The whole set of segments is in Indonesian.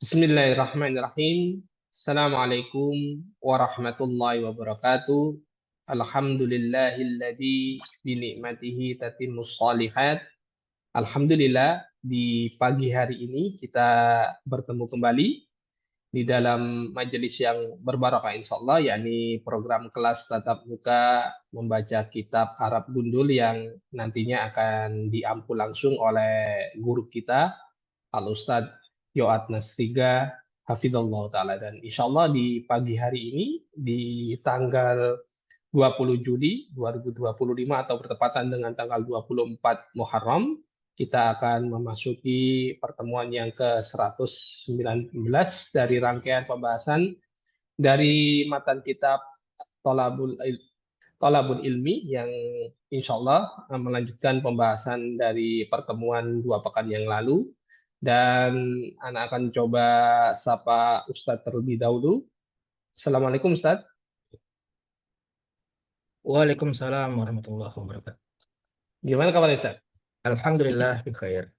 Bismillahirrahmanirrahim. Assalamualaikum warahmatullahi wabarakatuh. Alhamdulillahilladzi binikmatihi tatimmus shalihat. Alhamdulillah, di pagi hari ini kita bertemu kembali di dalam majelis yang berbarokah insyaallah, yakni program kelas tatap muka membaca kitab Arab Gundul yang nantinya akan diampu langsung oleh guru kita Al Ustadz Yoat Nasriga Hafizallah Ta'ala. Dan insya Allah di pagi hari ini di tanggal 20 Juli 2025 atau bertepatan dengan tanggal 24 Muharram, kita akan memasuki pertemuan yang ke-119 dari rangkaian pembahasan dari matan kitab Tolabul, Tolabul Ilmi yang insya Allah melanjutkan pembahasan dari pertemuan 2 pekan yang lalu. Dan anak akan coba sapa Ustadz terlebih dahulu. Assalamualaikum Ustadz. Waalaikumsalam warahmatullahi wabarakatuh. Gimana kabar Ustadz? Alhamdulillah bi khair.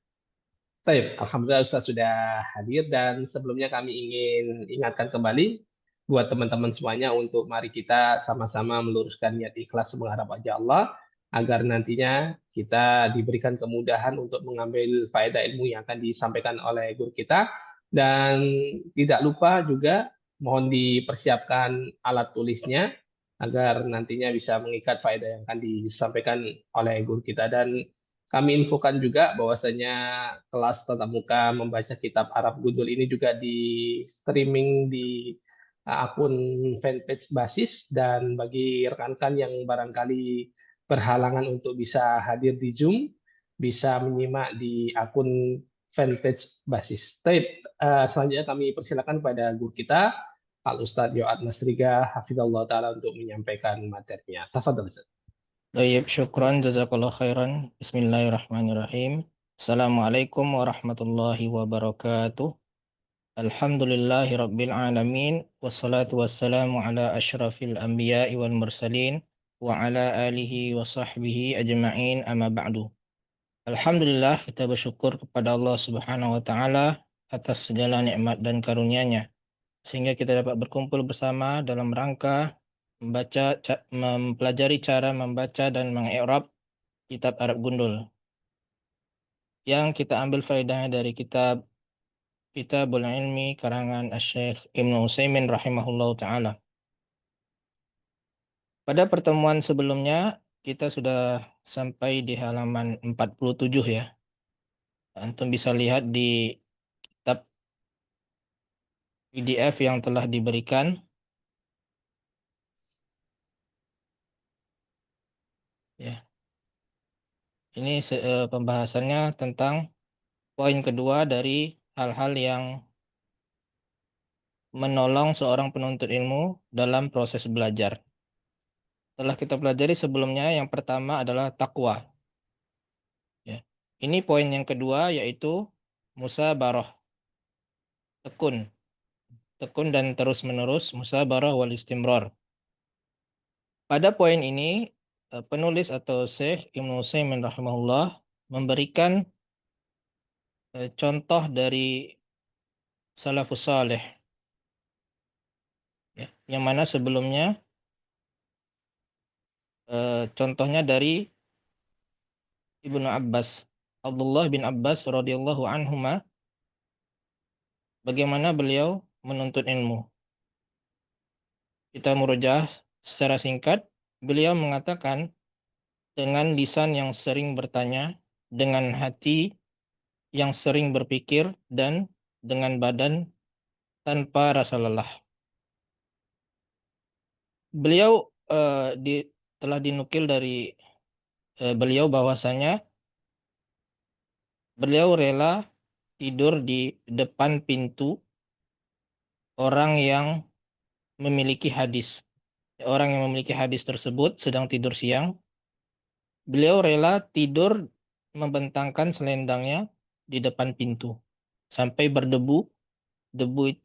Baik, Alhamdulillah Ustadz sudah hadir dan sebelumnya kami ingin ingatkan kembali buat teman-teman semuanya untuk mari kita sama-sama meluruskan niat ikhlas mengharap wajah Allah agar nantinya kita diberikan kemudahan untuk mengambil faedah ilmu yang akan disampaikan oleh guru kita. Dan tidak lupa juga mohon dipersiapkan alat tulisnya agar nantinya bisa mengikat faedah yang akan disampaikan oleh guru kita. Dan kami infokan juga bahwasanya kelas tatap muka membaca kitab Arab Gundul ini juga di streaming di akun fanpage Basis, dan bagi rekan-rekan yang barangkali berhalangan untuk bisa hadir di Zoom bisa menyimak di akun fanpage Basis. Baik, selanjutnya kami persilakan pada guru kita Al Ustadz Yoat Nasriga Hafizallah Ta'ala untuk menyampaikan materinya. Tafadhol Ustadz. Baik, syukran jazakallah khairan. Bismillahirrahmanirrahim. Assalamualaikum warahmatullahi wabarakatuh. Alhamdulillahi rabbil alamin. Wassalatu wassalamu ala asyrafil anbiya'i wal mursalin wa ala alihi wa sahbihi ajma'in amma ba'du. Alhamdulillah, kita bersyukur kepada Allah Subhanahu wa taala atas segala nikmat dan karunia-Nya sehingga kita dapat berkumpul bersama dalam rangka mempelajari cara membaca dan mengi'rab kitab Arab Gundul yang kita ambil faedahnya dari kitab Kitabul Ilmi karangan Asy-Syaikh Ibnu Utsaimin rahimahullah taala. Pada pertemuan sebelumnya kita sudah sampai di halaman 47 ya. Antum bisa lihat di kitab PDF yang telah diberikan. Ya. Ini pembahasannya tentang poin kedua dari hal-hal yang menolong seorang penuntut ilmu dalam proses belajar. Telah kita pelajari sebelumnya, yang pertama adalah takwa. Ya. Ini poin yang kedua yaitu musabarah, tekun. Tekun dan terus-menerus, musabarah wal istimrar. Pada poin ini penulis atau Syekh Ibnu Utsaimin rahimahullah memberikan contoh dari salafus saleh, ya, yang mana sebelumnya contohnya dari Ibnu Abbas, Abdullah bin Abbas radhiyallahu anhuma, bagaimana beliau menuntut ilmu. Kita murojaah secara singkat. Beliau mengatakan, dengan lisan yang sering bertanya, dengan hati yang sering berpikir, dan dengan badan tanpa rasa lelah. Beliau telah dinukil dari beliau bahwasanya beliau rela tidur di depan pintu orang yang memiliki hadis. Orang yang memiliki hadis tersebut sedang tidur siang. Beliau rela tidur membentangkan selendangnya di depan pintu sampai berdebu,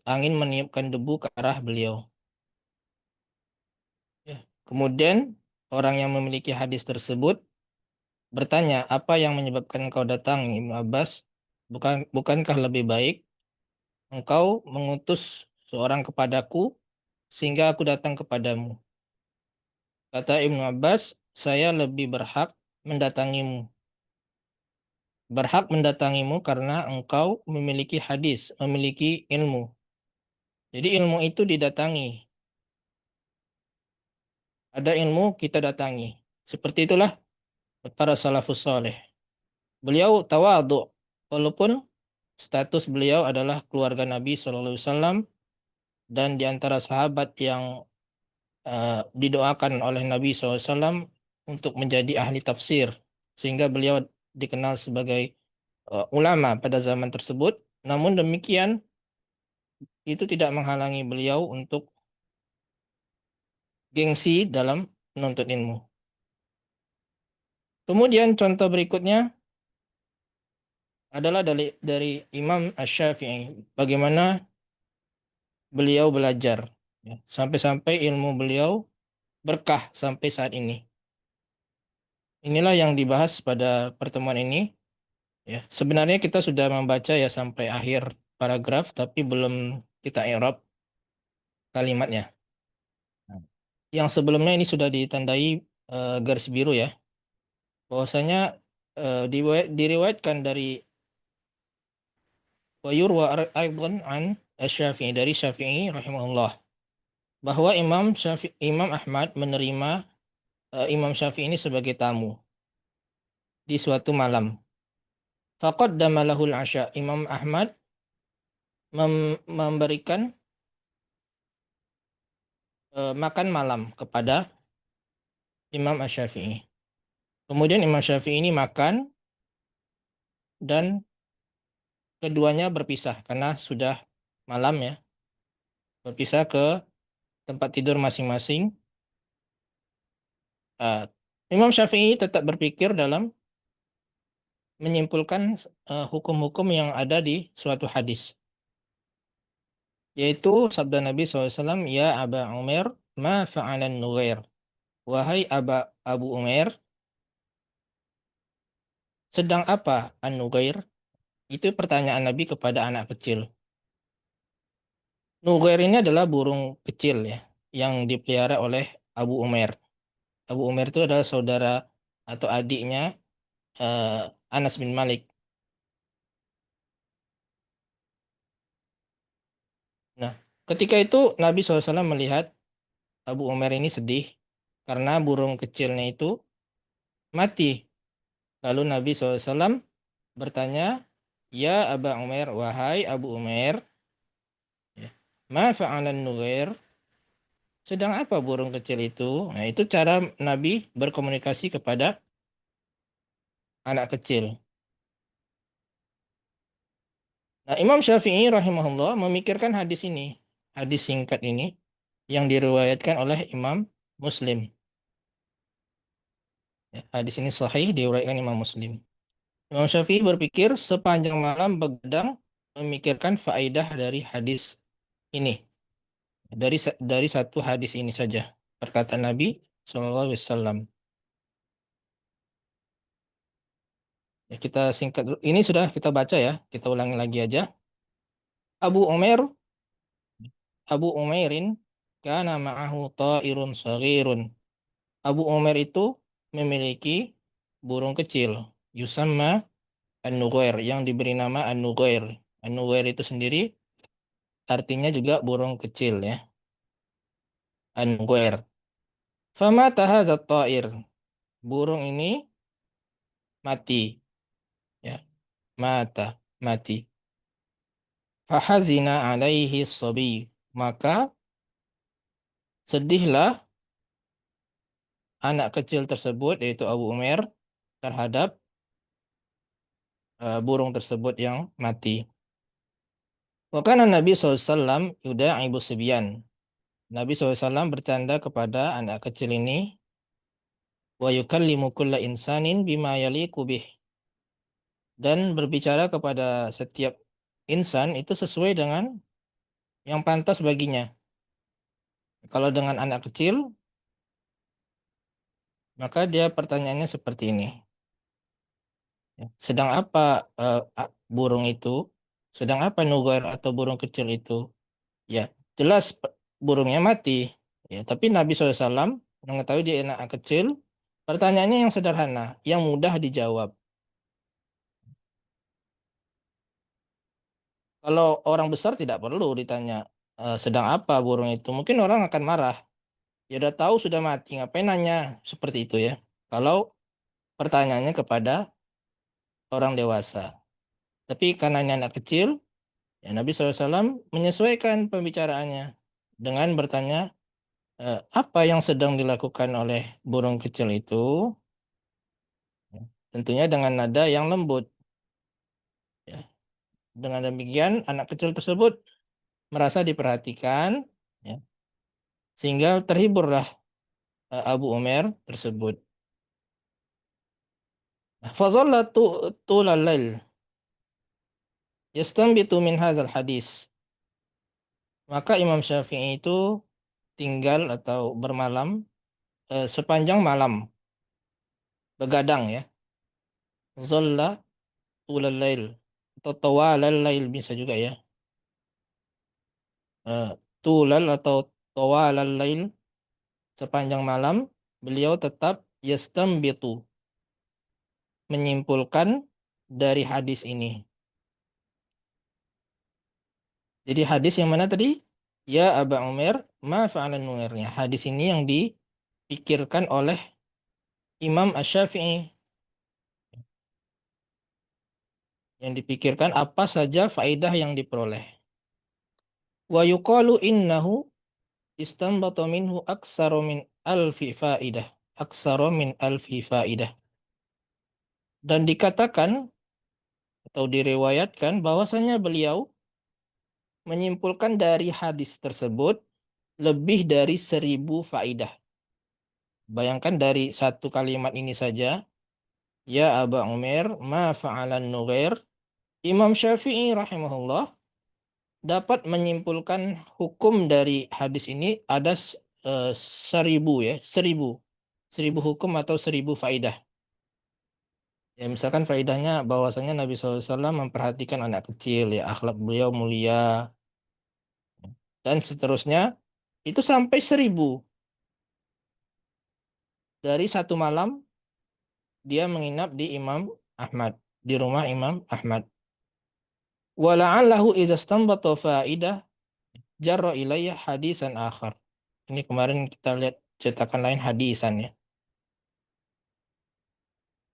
angin meniupkan debu ke arah beliau. Ya. Kemudian orang yang memiliki hadis tersebut bertanya, apa yang menyebabkan kau datang, Ibnu Abbas? Bukankah lebih baik engkau mengutus seorang kepadaku sehingga aku datang kepadamu. Kata Ibnu Abbas, saya lebih berhak mendatangimu. Berhak mendatangimu karena engkau memiliki hadis, memiliki ilmu. Jadi ilmu itu didatangi. Ada ilmu kita datangi. Seperti itulah para salafus saleh. Beliau tawadhu walaupun status beliau adalah keluarga Nabi SAW dan di antara sahabat yang didoakan oleh Nabi SAW untuk menjadi ahli tafsir sehingga beliau dikenal sebagai ulama pada zaman tersebut. Namun demikian itu tidak menghalangi beliau untuk gengsi dalam menuntut ilmu. Kemudian contoh berikutnya adalah dari Imam Asy-Syafi'i. Bagaimana beliau belajar. Ya, sampai-sampai ilmu beliau berkah sampai saat ini. Inilah yang dibahas pada pertemuan ini. Ya, sebenarnya kita sudah membaca ya sampai akhir paragraf, tapi belum kita i'rab kalimatnya. Nah, yang sebelumnya ini sudah ditandai garis biru ya. Bahwasanya diriwayatkan dari wa yurwa aidan an Asy-Syafi'i dari Syafi'i rahimahullah bahwa Imam Ahmad menerima Imam Syafi'i ini sebagai tamu di suatu malam. Faqaddama lahul asya. Imam Ahmad memberikan makan malam kepada Imam Asy-Syafi'i. Kemudian Imam Syafi'i ini makan dan keduanya berpisah karena sudah malam ya. Berpisah ke tempat tidur masing-masing. Uh, Imam Syafi'i tetap berpikir dalam menyimpulkan hukum-hukum yang ada di suatu hadis. Yaitu sabda Nabi SAW, Ya Aba Umar, ma fa'alan nughair. Wahai Abu Umar, sedang apa an-nughair? Itu pertanyaan Nabi kepada anak kecil. Nughair ini adalah burung kecil ya, yang dipelihara oleh Abu Umar. Abu Umar itu adalah saudara atau adiknya Anas bin Malik. Nah, ketika itu Nabi SAW melihat Abu Umar ini sedih karena burung kecilnya itu mati. Lalu Nabi SAW bertanya, Ya Aba Umar, wahai Abu Umar, ya, ma fa'alan nughair? Sedang apa burung kecil itu? Nah, itu cara Nabi berkomunikasi kepada anak kecil. Nah, Imam Syafi'i rahimahullah memikirkan hadis ini, hadis singkat ini yang diriwayatkan oleh Imam Muslim. Ya, hadis ini sahih diriwayatkan Imam Muslim. Imam Syafi'i berpikir sepanjang malam begadang memikirkan faedah dari hadis ini. Dari satu hadis ini saja. Perkataan Nabi SAW. Ya, kita singkat dulu. Ini sudah kita baca ya. Kita ulangi lagi aja. Abu Umar, Abu Umairin, kana ma'ahu ta'irun saghirun. Abu Umar itu memiliki burung kecil. Yusamma An-Nughair. Yang diberi nama An-Nughair. An-Nughair itu sendiri artinya juga burung kecil ya. An-Nughair. Famata hadzal ta'ir. Burung ini mati ya. Mati. Fahazina alaihi sabi. Maka sedihlah anak kecil tersebut yaitu Abu Umar terhadap burung tersebut yang mati. Wa kana Nabi SAW yuda'ibu sibyan. Nabi SAW bercanda kepada anak kecil ini wa yukallimu kulla insanin bima yaliqu bih dan berbicara kepada setiap insan itu sesuai dengan yang pantas baginya. Kalau dengan anak kecil maka dia pertanyaannya seperti ini. Ya, sedang apa burung itu? Sedang apa Nugair atau burung kecil itu? Ya, jelas burungnya mati. Ya, tapi Nabi SAW mengetahui dia anak kecil. Pertanyaannya yang sederhana, yang mudah dijawab. Kalau orang besar tidak perlu ditanya sedang apa burung itu. Mungkin orang akan marah. Ya udah tahu sudah mati, ngapain nanya seperti itu ya. Kalau pertanyaannya kepada orang dewasa. Tapi karena ini anak kecil, ya Nabi SAW menyesuaikan pembicaraannya dengan bertanya apa yang sedang dilakukan oleh burung kecil itu. Ya, tentunya dengan nada yang lembut. Ya. Dengan demikian anak kecil tersebut merasa diperhatikan, ya, sehingga terhiburlah Abu Umair tersebut. Fazalla tulal lail yastanbitu min hadzal hadis. Maka Imam Syafi'i itu tinggal atau bermalam sepanjang malam, begadang ya. Zalla tulal lail atau tawalal lail bisa juga ya. Eh, Tulal atau tawalal lail sepanjang malam beliau tetap yastanbitu menyimpulkan dari hadis ini. Jadi hadis yang mana tadi? Ya Aba Umair, ma fa'alan Numairnya. Hadis ini yang dipikirkan oleh Imam Asy-Syafi'i. Yang dipikirkan apa saja faedah yang diperoleh. Wa yuqalu innahu istanbata minhu aksara min alfi faidah. Aksara min alfi faidah. Dan dikatakan atau direwayatkan bahwasanya beliau menyimpulkan dari hadis tersebut lebih dari 1.000 faidah. Bayangkan dari satu kalimat ini saja, ya Aba Umair, ma fa'alan Nughair, Imam Syafi'i rahimahullah dapat menyimpulkan hukum dari hadis ini ada 1.000 ya, 1.000. 1.000 hukum atau 1.000 faidah. Ya misalkan faidahnya bahwasanya Nabi SAW memperhatikan anak kecil, ya akhlak beliau mulia, dan seterusnya. Itu sampai 1.000. Dari satu malam dia menginap di Imam Ahmad, di rumah Imam Ahmad. Wala'allahu idza istanbata faidah jarra ilayya hadisan akhar. Ini kemarin kita lihat cetakan lain hadisan ya.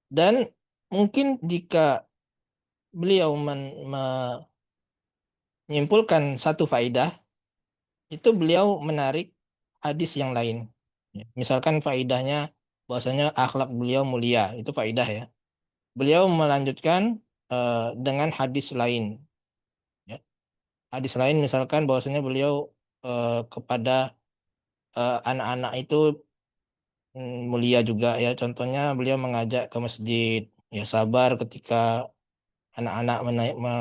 Dan mungkin jika beliau menyimpulkan satu faidah, itu beliau menarik hadis yang lain. Ya, misalkan faidahnya bahwasanya akhlak beliau mulia, itu faidah ya. Beliau melanjutkan dengan hadis lain. Ya. Hadis lain misalkan bahwasanya beliau kepada anak-anak itu mulia juga ya. Contohnya beliau mengajak ke masjid, ya sabar ketika anak-anak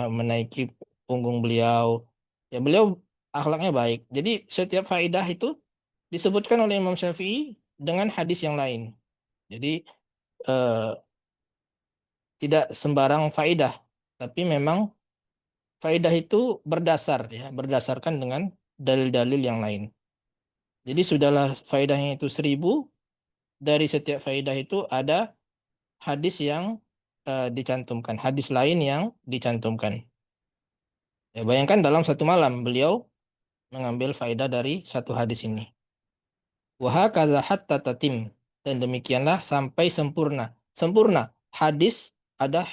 menaiki punggung beliau. Ya beliau akhlaknya baik. Jadi setiap faidah itu disebutkan oleh Imam Syafi'i dengan hadis yang lain. Jadi eh, tidak sembarang faidah, tapi memang faidah itu berdasar ya, berdasarkan dengan dalil-dalil yang lain. Jadi sudahlah faedahnya itu 1.000, dari setiap faedah itu ada hadis yang dicantumkan, hadis lain yang dicantumkan. Ya, bayangkan dalam satu malam beliau mengambil faedah dari satu hadis ini. Wahakaza hatta tatim, dan demikianlah sampai sempurna. Sempurna hadis ada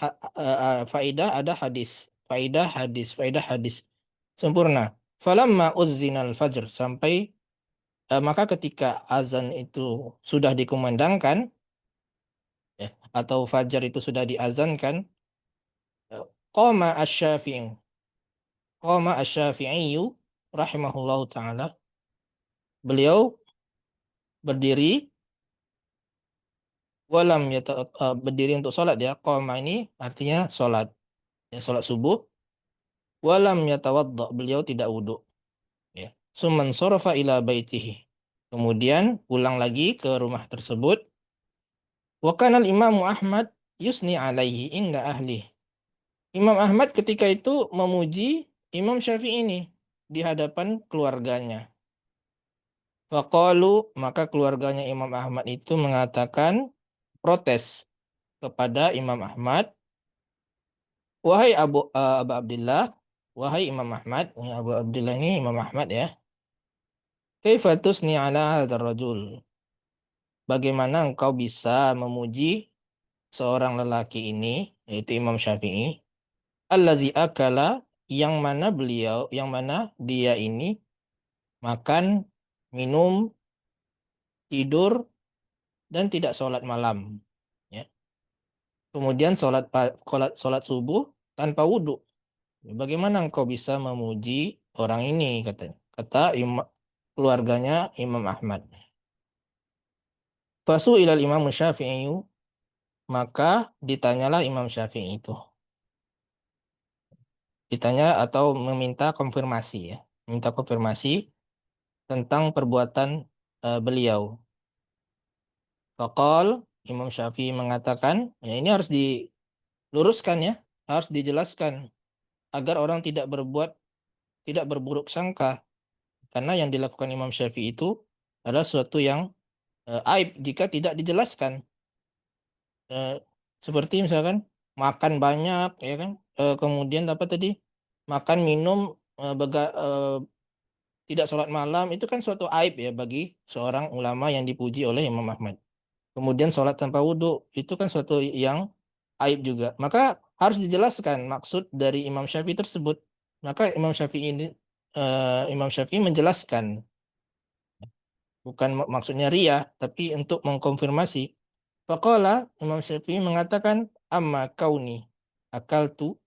faedah ada hadis, faedah hadis, faedah hadis. Sempurna. Falamma uzzinal fajr, sampai maka ketika azan itu sudah dikumandangkan, ya, atau fajar itu sudah diazankan, qama asy-Syafi'i, qama asy-Syafi'i rahimahullahu taala, beliau berdiri, berdiri untuk sholat ya. Qama ini artinya sholat, ya sholat subuh. Walam yatawadda, beliau tidak wudhu, ya. Summan sarafa ila baitihi, kemudian pulang lagi ke rumah tersebut. Wa kana al-Imam Ahmad yusni alaihi inda ahli, Imam Ahmad ketika itu memuji Imam Syafi'i ini di hadapan keluarganya. Faqalu, maka keluarganya Imam Ahmad itu mengatakan protes kepada Imam Ahmad, wahai Abu Abdullah, wahai Imam Ahmad, ini Abu Abdullah ini Imam Ahmad ya. Kaifa tusni ala hadzal rajul? Bagaimana engkau bisa memuji seorang lelaki ini, yaitu Imam Syafi'i, allazi akala, yang mana dia ini makan, minum, tidur, dan tidak sholat malam. Ya. Kemudian sholat subuh tanpa wudhu. Bagaimana engkau bisa memuji orang ini, katanya. Keluarganya Imam Ahmad. Fasu ilal Imam Syafi'i, maka ditanyalah Imam Syafi'i itu. Ditanya atau meminta konfirmasi ya. Meminta konfirmasi tentang perbuatan beliau. Faqal, Imam Syafi'i mengatakan, ya ini harus diluruskan ya, harus dijelaskan agar orang tidak berburuk sangka, karena yang dilakukan Imam Syafi'i itu adalah sesuatu yang aib jika tidak dijelaskan. Eh, Seperti misalkan makan banyak ya kan. Kemudian apa tadi? Makan minum tidak sholat malam itu kan suatu aib ya bagi seorang ulama yang dipuji oleh Imam Ahmad. Kemudian sholat tanpa wudhu itu kan suatu yang aib juga. Maka harus dijelaskan maksud dari Imam Syafi'i tersebut. Maka Imam Syafi'i menjelaskan, bukan maksudnya ria, tapi untuk mengkonfirmasi. Faqala, Imam Syafi'i mengatakan, amma kauni akaltu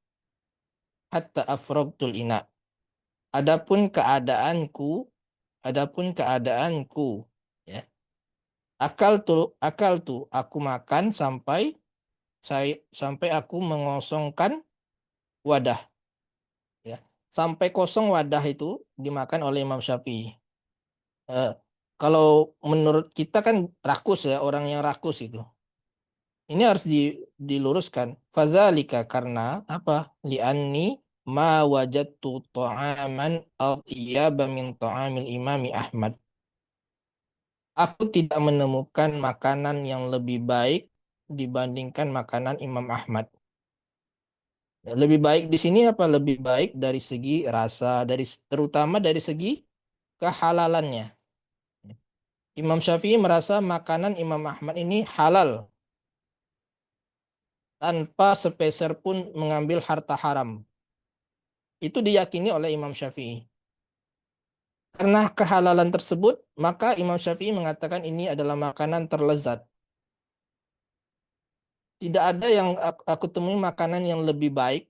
hatta afrogtul ina. Adapun keadaanku, adapun keadaanku, ya. Akal tu, aku makan sampai aku mengosongkan wadah, ya. Sampai kosong wadah itu dimakan oleh Imam Syafi'i. Eh, Kalau menurut kita kan rakus ya, orang yang rakus itu. Ini harus diluruskan. Fadzalika, karena apa? Li'anni ma wajadtu ta'aman atyaba min ta'amil Imami Ahmad. Aku tidak menemukan makanan yang lebih baik dibandingkan makanan Imam Ahmad. Lebih baik di sini apa? Lebih baik dari segi rasa, terutama dari segi kehalalannya. Imam Syafi'i merasa makanan Imam Ahmad ini halal tanpa sepeser pun mengambil harta haram. Itu diyakini oleh Imam Syafi'i. Karena kehalalan tersebut, maka Imam Syafi'i mengatakan ini adalah makanan terlezat. Tidak ada yang aku temui makanan yang lebih baik,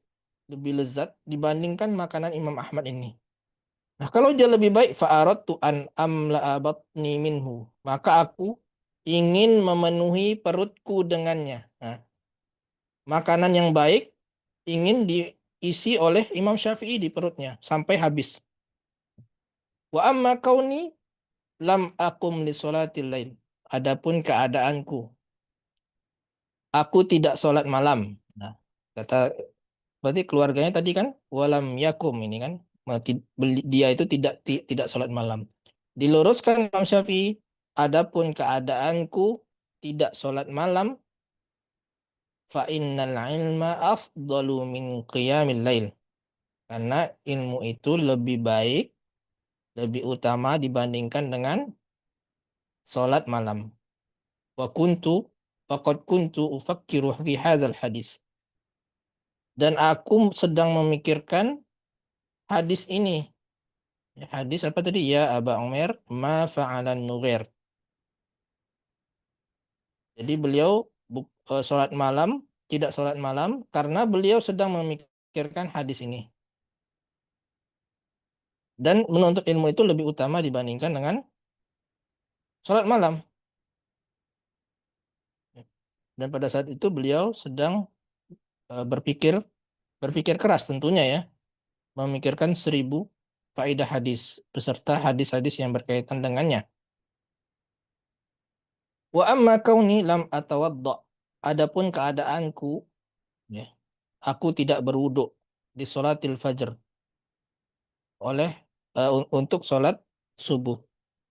lebih lezat dibandingkan makanan Imam Ahmad ini. Nah, kalau dia lebih baik, fa'aradtu an amla'a batni minhu. Maka aku ingin memenuhi perutku dengannya. Nah, makanan yang baik ingin diisi oleh Imam Syafi'i di perutnya sampai habis. Wa amma kauni lam akum li sholatil lail. Adapun keadaanku, aku tidak sholat malam. Nah, kata berarti keluarganya tadi kan walam yakum ini kan, dia itu tidak sholat malam. Diluruskan Imam Syafi'i, adapun keadaanku tidak sholat malam, fa innal ilma afdalu min qiyamil lail. Karena ilmu itu lebih baik, lebih utama dibandingkan dengan sholat malam. Wa kuntu faqad kuntu ufakkiru fi hadzal hadis. Dan aku sedang memikirkan hadis ini. Ya, hadis apa tadi? Ya Aba Umar, ma fa'alan nughair. Jadi beliau sholat malam, tidak sholat malam karena beliau sedang memikirkan hadis ini. Dan menuntut ilmu itu lebih utama dibandingkan dengan sholat malam. Dan pada saat itu beliau sedang berpikir berpikir keras tentunya ya, memikirkan 1.000 faedah hadis beserta hadis-hadis yang berkaitan dengannya. Wa amma kauni lam atawadda. Adapun keadaanku, ya. aku tidak berwudu di sholatil fajr oleh untuk sholat subuh.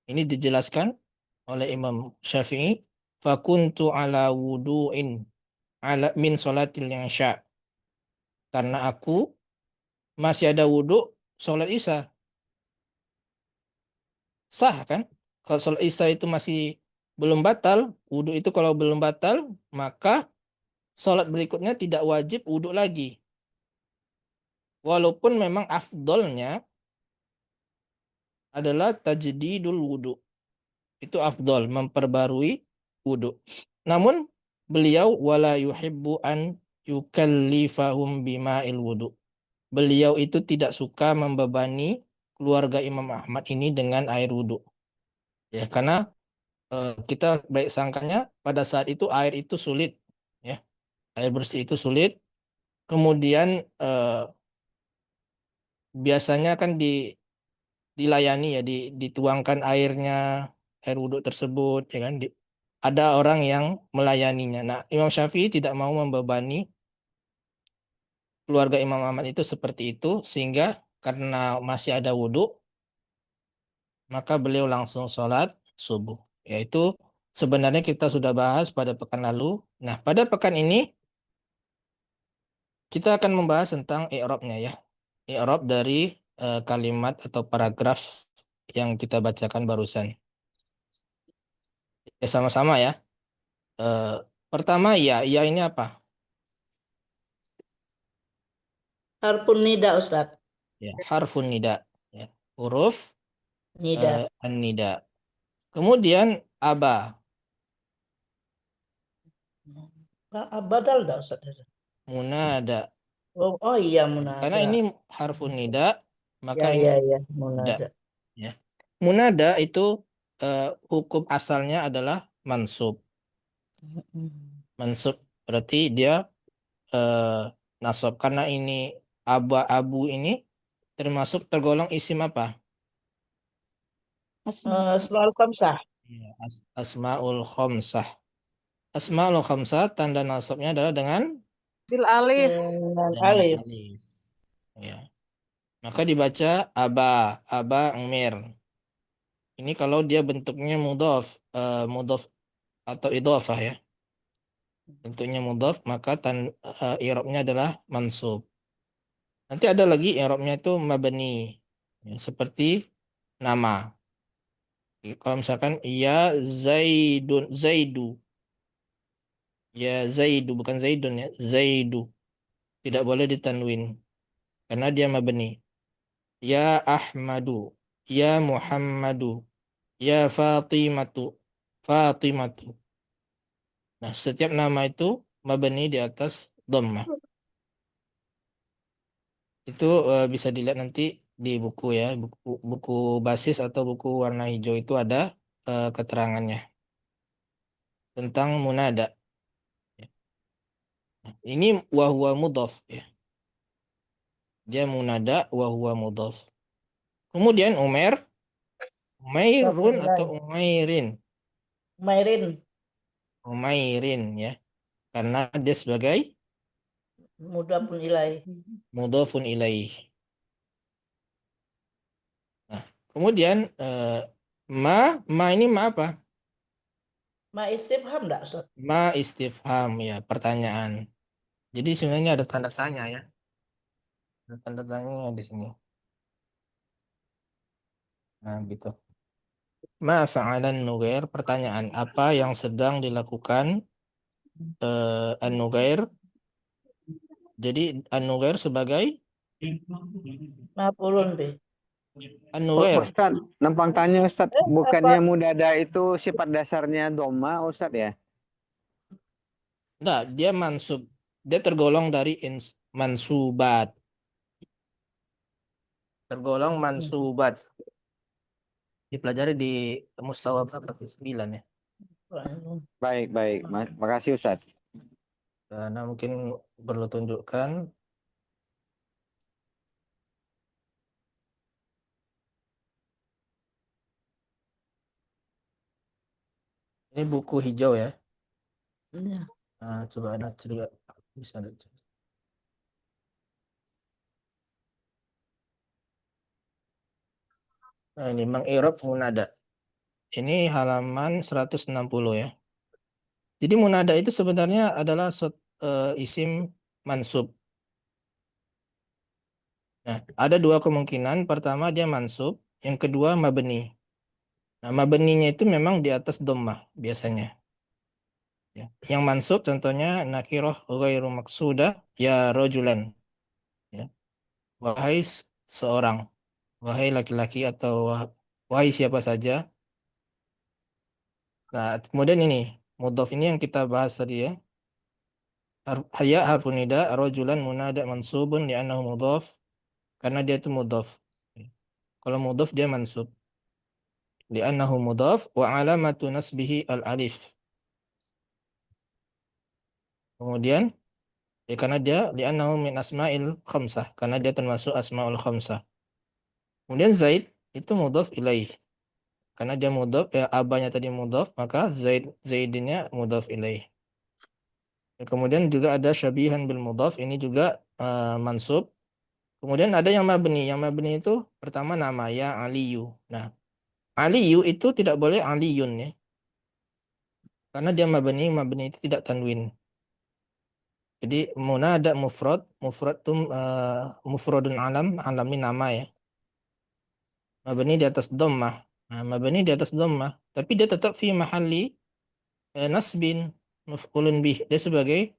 Ini dijelaskan oleh Imam Syafi'i, fakuntu ala wudu'in ala min sholatil isya. Karena aku masih ada wudu sholat isya. Sah kan? Kalau sholat isya itu masih belum batal, wudu itu kalau belum batal, maka sholat berikutnya tidak wajib wudu lagi. Walaupun memang afdolnya adalah tajdidul wudu. Itu afdol, memperbarui wudu. Namun beliau wala yuhibbu an yukallifahum bima'il wudu. Beliau itu tidak suka membebani keluarga Imam Ahmad ini dengan air wudu. Ya, karena kita baik sangkanya pada saat itu air itu sulit, ya. Air bersih itu sulit. Kemudian biasanya kan dilayani ya, dituangkan airnya, air wudhu tersebut, ya kan. Ada orang yang melayaninya. Nah, Imam Syafi'i tidak mau membebani keluarga Imam Ahmad itu seperti itu, sehingga karena masih ada wudhu, maka beliau langsung sholat subuh. Yaitu sebenarnya kita sudah bahas pada pekan lalu. Nah, pada pekan ini kita akan membahas tentang i'rabnya ya. I'rab dari kalimat atau paragraf yang kita bacakan barusan. Ya sama-sama ya. Eh, Pertama ya ini apa? Harpun nida Ustaz. Ya, harfun nida. Ya, huruf Nida. an-nida. Kemudian aba. Badal dah Ustaz. Munada. Oh iya Karena munada. ini harfun nida, maka Ya ini ya ya nida. munada. Ya. Munada itu hukum asalnya adalah mansub. Mansub berarti dia eh, nasab. Karena ini aba-abu ini termasuk tergolong isim apa? Asmaul khamsah. Ya, asmaul khomsah. Asmaul khamsah tanda nasabnya adalah dengan Bil alif. Alif. alif. Ya. Maka dibaca aba, aba ngmir. Ini kalau dia bentuknya mudhof, mudhof atau idhofah ya. Bentuknya mudhof, maka i'rabnya adalah mansub. Nanti ada lagi i'rabnya itu mabni. Ya, seperti nama. Kalau misalkan ya Zaidun, Zaidu. Ya Zaidu, bukan Zaidun ya. Zaidu. Tidak boleh ditanwin. Karena dia mabni. Ya Ahmadu. Ya Muhammadu. Ya Fatimatu. Fatimatu. Nah, setiap nama itu mabni di atas dhammah. Itu bisa dilihat nanti di buku ya, buku basis atau buku warna hijau itu ada keterangannya tentang munada. Ini wahwa mudhaf ya. Dia munada wahwa mudhaf. Kemudian Umairun atau Umairin. Mairin. Umairin ya. Karena dia sebagai Mudah pun ilaih. mudhafun ilaih. Nah, kemudian ma ini ma apa? Ma istifham enggak Ustaz? Ma istifham ya, pertanyaan. Jadi sebenarnya ada tanda tanya ya. Ada tanda tanya di sini. Nah, gitu. Ma fa'alan nugair, pertanyaan apa yang sedang dilakukan an-nugair? Jadi an-nugair sebagai Maf'ulun bih. an-nugair. Ustadz, numpang tanya Ustadz, Apa? bukannya mudada itu sifat dasarnya doma Ustadz ya? Enggak, dia mansub. Dia tergolong dari mansubat. Tergolong mansubat. Dipelajari di mustawa berapa? 9 ya. Baik, baik. Makasih Ustadz. Karena mungkin perlu tunjukkan. Ini buku hijau ya. Iya. Nah, coba ada juga bisa ada. Nah, ini mengirob munada. Ini halaman 160 ya. Jadi munada itu sebenarnya adalah isim mansub. Nah, ada dua kemungkinan. Pertama dia mansub, yang kedua mabni. Nah, mabninya itu memang di atas dhammah biasanya. Ya. Yang mansub contohnya nakiroh ghairu maksudah ya rojulan. Ya. Wahai seorang, wahai laki-laki atau wahai siapa saja. Nah, kemudian ini mudhof ini yang kita bahas tadi ya. Ya harfun nida rojulan munada mansubun li'annahu mudhof karena dia itu mudhof. Kalau mudhof dia mansub. Li'annahu mudhof wa alamatu nasbihi al-alif. Kemudian ya karena dia li'annahu min asma'il khamsah karena dia termasuk asma'ul khamsah. Kemudian Zaid itu mudhof ilaih. Karena dia mudhof ya abanya tadi mudhof maka Zaidinnya mudhof ilaih. Ya, kemudian juga ada syabihan bil mudhof ini juga mansub. Kemudian ada yang mabni. Yang mabni itu pertama nama ya Aliyu. Nah, Aliyu itu tidak boleh Aliyun ya. Karena dia mabni, mabni itu tidak tanwin. Jadi munada mufrad, mufrad itu mufradun alam, alam ini nama ya. Mabni di atas dhammah. Nah, mabni di atas dhammah, tapi dia tetap fi mahalli nasbin maf'ulun bih. Dia sebagai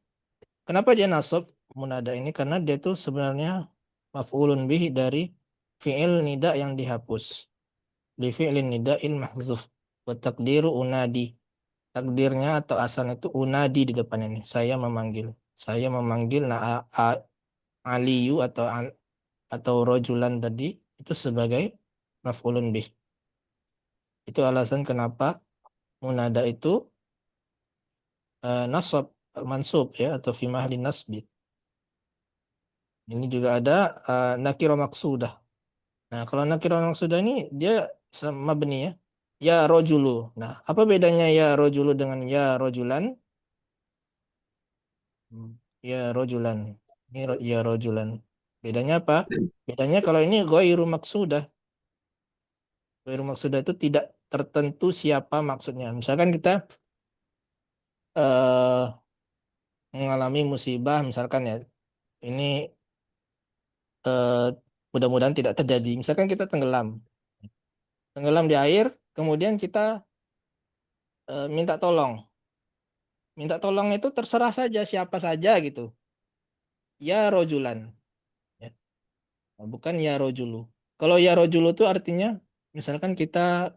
kenapa dia nasab munada ini? Karena dia itu sebenarnya maf'ulun bih dari fi'il nida yang dihapus. Li fi'lin nida'il mahzuf. Wa taqdiru unadi. Takdirnya atau asalnya itu unadi di depan ini. Saya memanggil. Saya memanggil Aliyu atau rojulan tadi itu sebagai maf'ulun bih. Itu alasan kenapa munada itu nasab mansub ya atau fi mahli nasbi. Ini juga ada nakira maksudah. Nah, kalau nakira maksudah ini dia sama mabni ya. Ya rojulu. Nah, apa bedanya ya rojulu dengan ya rojulan? Ya rojulan. Ini ya rojulan. Bedanya apa? Bedanya kalau ini ghairu maksudah. Ghairu maksudah itu tidak tertentu siapa maksudnya. Misalkan kita eh mengalami musibah misalkan ya. Ini eh, mudah-mudahan tidak terjadi. Misalkan kita tenggelam. Tenggelam di air, kemudian kita minta tolong. Minta tolong itu terserah saja siapa saja gitu. Ya rojulan. Ya. Bukan ya rojulu. Kalau ya rojulu itu artinya misalkan kita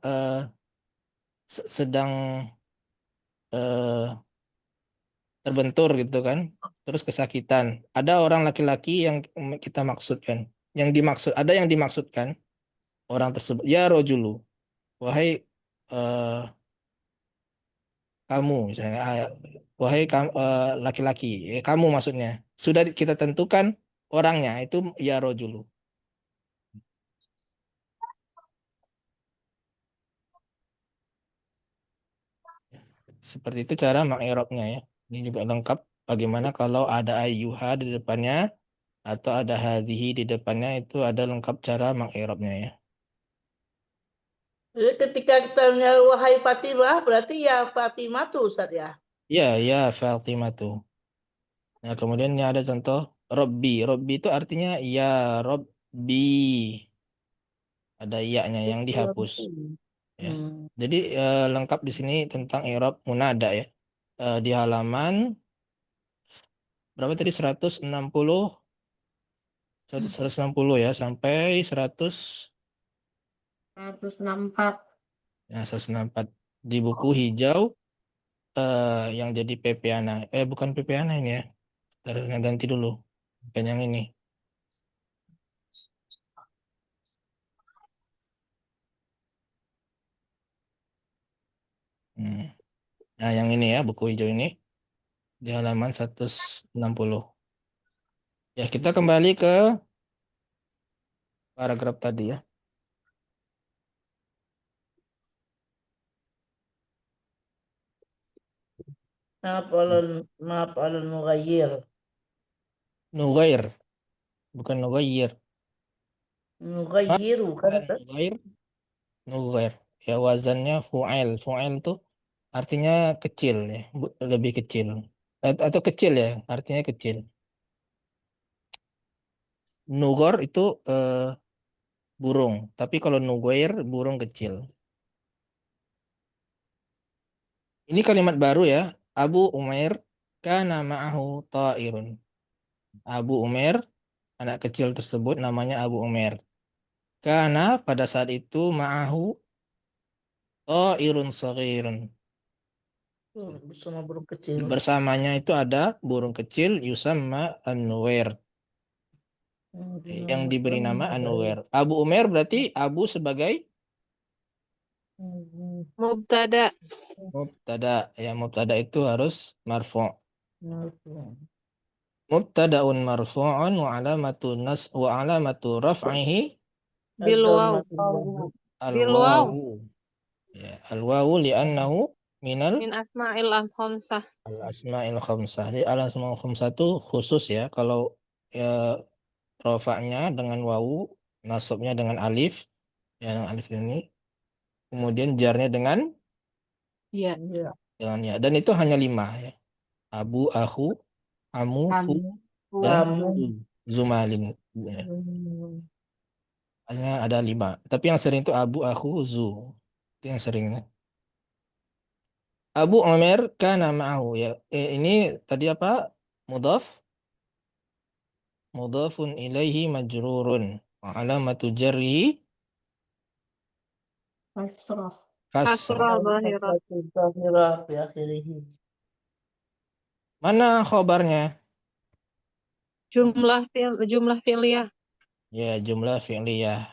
sedang eh, terbentur gitu kan. Terus kesakitan. Ada orang laki-laki yang kita maksudkan. Yang dimaksud, ada yang dimaksudkan orang tersebut. Ya rojulu. Wahai eh, kamu misalnya wahai laki-laki kamu maksudnya sudah kita tentukan orangnya itu ya rojulu seperti itu cara mengi'rabnya ya ini juga lengkap bagaimana kalau ada ayyuha di depannya atau ada hadhihi di depannya itu ada lengkap cara mengi'rabnya ya Jadi ketika kita menyebut wahai Fatimah, berarti ya Fatimah tuh Ustaz ya. ya Fatimah tuh nah kemudian ini ada contoh Robbi Robbi itu artinya ya Robbi ada iya-nya yang dihapus. Ya. Hmm. Jadi lengkap di sini tentang i'rab munada ya. Di halaman berapa tadi 160 ya sampai 164. ya 164 di buku hijau yang jadi PP Ana. Bukan PP Ana ini ya. Ntar ganti dulu. Bukan yang ini. Hmm. Nah, yang ini ya buku hijau ini di halaman 160. Ya, kita kembali ke paragraf tadi ya. Maaf alun nughayyir. Nugair, bukan nugair. Nughayyiru kan Ustaz? Nugair Nugair. Ya wazannya fu'ail. Fu'ail tuh artinya kecil ya, lebih kecil. Atau kecil ya, artinya kecil. Nugor itu burung, tapi kalau nugair burung kecil. Ini kalimat baru ya. Abu Umair kana ma'ahu ta'irun. Abu Umair, anak kecil tersebut namanya Abu Umair. Karena pada saat itu ma'ahu ta'irun saghirun. Bersama burung kecil. Bersamanya itu ada burung kecil yusamma an-nuwair yang diberi nama an-nuwair. Abu Umair berarti Abu sebagai Mubtada. mubtada. Ya mubtada itu harus marfu'. Mubtada'un marfu'un wa alamatu raf'ihi Bil waw. Bilwaw. al-wawu. Ya, al-wawu li'annahu minal Min asma'il khamsah. al-asma'il khamsah. Jadi al-asma'il khamsah itu khusus ya. Kalau ya, rofaknya dengan wawu, nasabnya dengan alif, ya dengan alif ini. Kemudian jarnya dengan Ya. ya. Dan itu hanya 5 ya. Abu, aku, amu, fu, dan zumalin. Ya. Hanya ada 5. Tapi yang sering itu abu, aku, zu. Itu yang sering. Abu Umar kana ma'ahu ya. Ini tadi apa? Mudhaf. Mudhafun ilaihi majrurun. Wa alamatu jarrihi Kasrah. kasrah. Kasrah zahirah. Mana khobarnya? Jumlah fi'liyah. Ya, jumlah fi'liyah.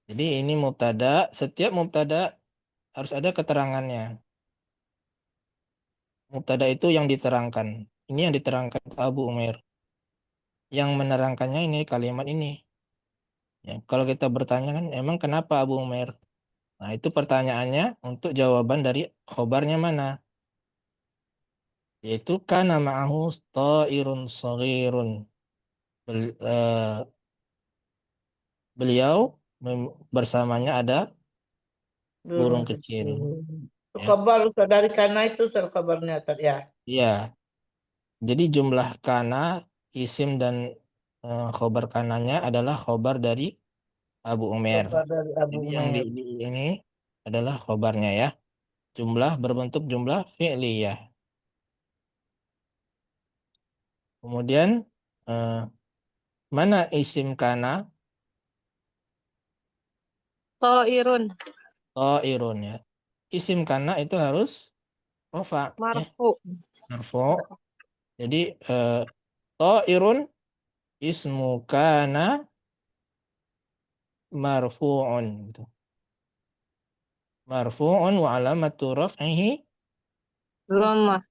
Jadi ini mubtada, setiap mubtada harus ada keterangannya. Mubtada itu yang diterangkan. Ini yang diterangkan Abu Umair. Yang menerangkannya ini kalimat ini. Ya, kalau kita bertanya kan, emang kenapa Abu Umair? Nah, itu pertanyaannya untuk jawaban dari khobarnya mana? Yaitu kana ma'ahu ta'irun saghirun. Beliau bersamanya ada burung kecil. Ya. Kabar dari karena itu kabarnya tadi ya. Iya. Jadi jumlah kana, isim dan khobar kananya adalah khobar dari Abu Umair. Kabar dari Abu Jadi yang Umair. di ini adalah khobarnya ya. Jumlah berbentuk jumlah fi'liyah. Kemudian eh, mana isim kana? Ta'irun. Ta'irun ya. Isim kana itu harus rofa ya. Marfu. Marfu. Jadi ta'irun ismu kana marfu'un gitu. Marfu'un wa alamatu raf'ihi Dhammah.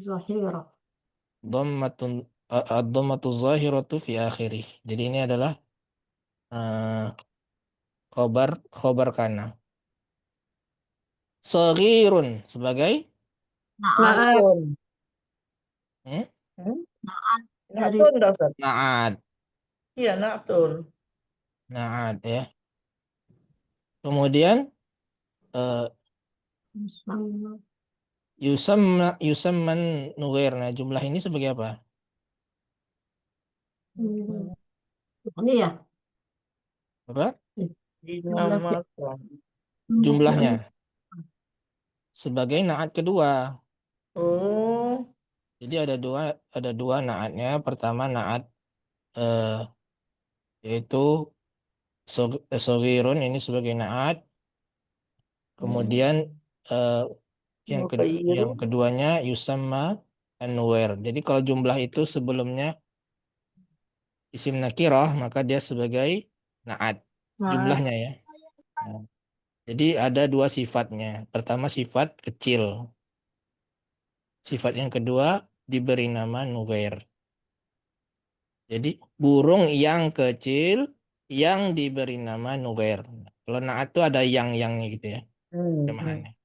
Zahira. dhammatun ad-dhammatu zahiratu fi akhirih. Jadi ini adalah eh, khobar kana. Saghirun sebagai Na'at. hmm? Naatun dasar. Na'at. Iya, naatun. Na'at ya. Kemudian eh, yusamman nughair. Nah, jumlah ini sebagai apa? Ini ya. Apa? Dinamakan. Jumlahnya sebagai na'at kedua. Oh, Jadi ada dua naatnya. Pertama naat yaitu sogirun ini sebagai naat. Kemudian eh, yang keduanya yusamma an-nuwair. Jadi kalau jumlah itu sebelumnya isim nakirah maka dia sebagai naat jumlahnya ya. Nah, jadi ada dua sifatnya. Pertama sifat kecil. Sifat yang kedua diberi nama nuwair. Jadi burung yang kecil yang diberi nama nugair. Kalau naat itu ada yang-yangnya gitu ya. Jemahannya.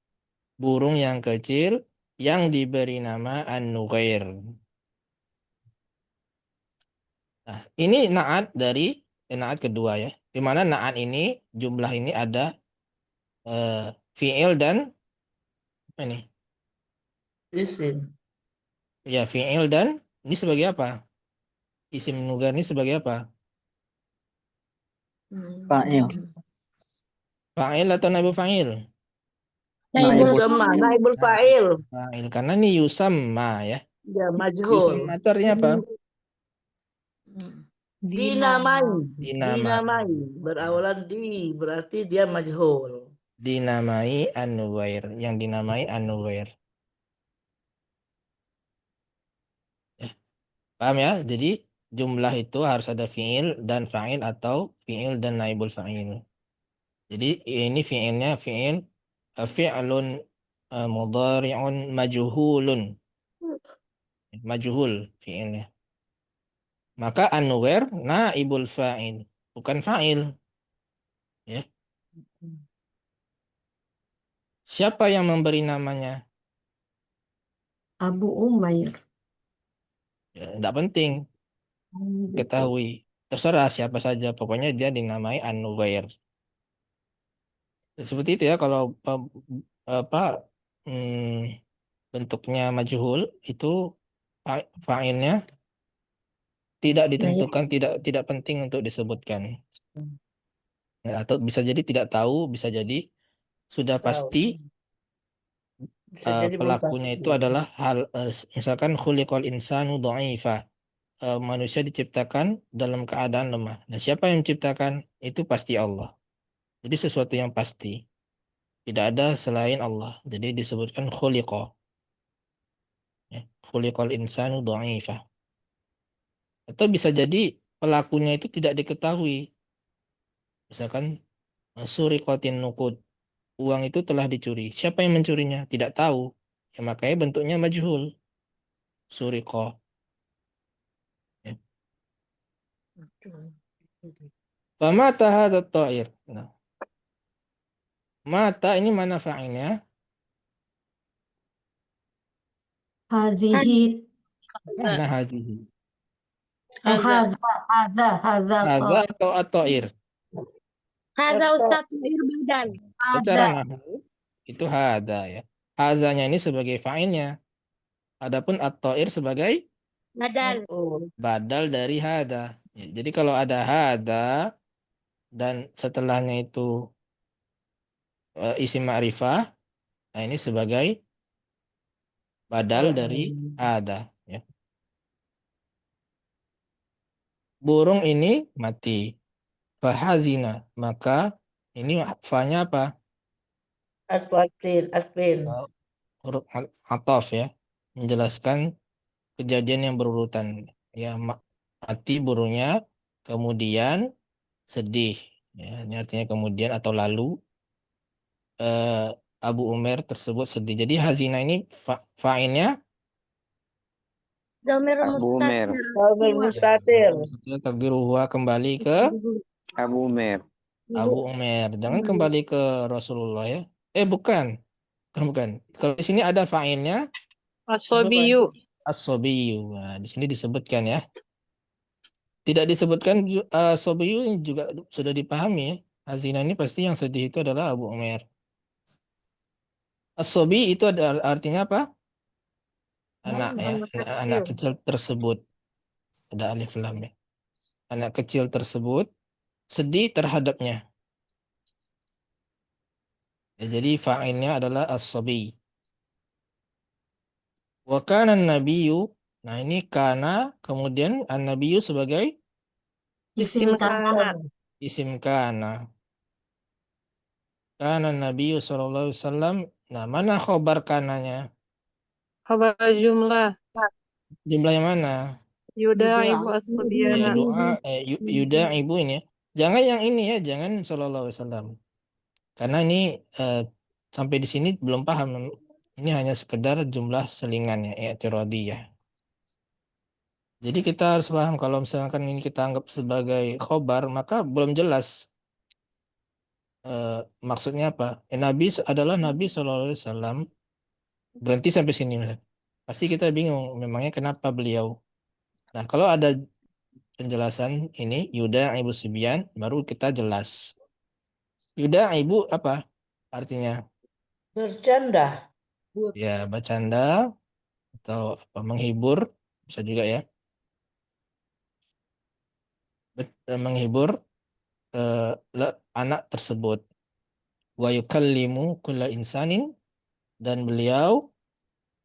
Burung yang kecil yang diberi nama an-nugair. Nah, ini naat dari naat kedua ya. Di mana naat ini jumlah ini ada fi'il dan apa ini? Isim. Ya, fi'il dan ini sebagai apa? Isim nugar ini sebagai apa? Fa'il. Fa'il atau naibul fa'il? Naibul Yusamma, naibul Nah, fa'il. fa'il karena ini yusamma ya. Ya, majhul. Yusamma itu artinya apa? Dinamai. Dinamai. Dinamai. Berawalan di, berarti dia majhul. Dinamai an-nuwair, yang dinamai an-nuwair. Ya, paham ya? Jadi jumlah itu harus ada fi'il dan fa'il atau fi'il dan naibul fa'il. Jadi ini fi'ilnya fi'lun mudhari'un majhulun. Majhul fi'ilnya. Maka an-nuwair naibul fa'il, bukan fa'il. Ya. Siapa yang memberi namanya? Abu Umair. Ya, tidak penting Gitu. ketahui. Terserah siapa saja, pokoknya dia dinamai an-nuwair. Seperti itu ya kalau apa bentuknya majhul itu fa'ilnya tidak ditentukan, tidak penting untuk disebutkan. Ya, atau bisa jadi tidak tahu, bisa jadi sudah Tahu. pasti Bisa jadi belum pelakunya pasti. itu adalah misalkan khuliqal insanu dha'ifa. Manusia diciptakan dalam keadaan lemah. Nah, siapa yang menciptakan? Itu pasti Allah. Jadi sesuatu yang pasti. Tidak ada selain Allah. Jadi disebutkan khuliqa. Ya, khuliqal insanu dha'ifa. Atau bisa jadi pelakunya itu tidak diketahui. Misalkan suriqatin nuqud. Uang itu telah dicuri. Siapa yang mencurinya? Tidak tahu. Ya, makanya bentuknya majhul. Suriqa. Ya. Famata hadzal ta'ir. Nah, mata ini mana fa'ilnya? Hazihi. Mana hazihi? Haza. Hadza Haza. atau at-ta'ir? Hadza Ustaz Tahir Badan. Secara Haza. nahwu itu hadza ya. Hadzanya ini sebagai fa'ilnya. Adapun at-ta'ir sebagai Badan. badal dari hadza. Ya, jadi kalau ada hadza dan setelahnya itu isim ma'rifah, nah ini sebagai badal dari hadza ya. Burung ini mati. Fahazina, maka ini fa-nya apa? Atwin. Huruf ataf ya, menjelaskan kejadian yang berurutan. Ya, mati burungnya, kemudian sedih. Ya, ini artinya kemudian atau lalu eh, Abu Umair tersebut sedih. Jadi hazina ini fa'ilnya Domir Abu Umair. Domir mustatir. maksudnya takdiruhu kembali ke Abu Umair. Abu Umair. Jangan kembali ke Rasulullah ya. Bukan. Bukan. Kalau di sini ada fa'ilnya Asobiyu. as-sobiyu. Nah, di sini disebutkan ya. Tidak disebutkan sobiyu ini juga sudah dipahami ya. Hazina ini pasti yang sedih itu adalah Abu Umair. As-sobi itu ada artinya apa? Anak ya. Anak kecil tersebut. Ada alif lam ya. Anak kecil tersebut sedih terhadapnya. Ya, jadi fa'ilnya adalah as-sobi. Wa kana nabiyyu. Nah, ini kana kemudian an-nabiyyu sebagai Isim kana. isim kana. Kana nabiyyu sallallahu alaihi wasallam. Nah, mana khobar kananya? Khabar jumlah. Jumlah yang mana? Yuda'ibu Ya, as-subyana. doa yuda ibu ini ya. Jangan yang ini ya, jangan sallallahu alaihi wasallam. Karena ini sampai di sini belum paham. Ini hanya sekedar jumlah selingan ya, i'tiradiyah. Jadi kita harus paham kalau misalkan ini kita anggap sebagai khobar, maka belum jelas maksudnya apa. Nabi adalah Nabi Shallallahu Alaihi Wasallam, berhenti sampai sini. Pasti kita bingung, memangnya kenapa beliau. Nah, kalau ada penjelasan ini, Yuda Ibu Sibyan, baru kita jelas. Yuda Ibu apa? artinya? Bercanda. Ya, bercanda atau apa, menghibur bisa juga ya. Menghibur anak tersebut. Wa yukallimu kulla insanin, dan beliau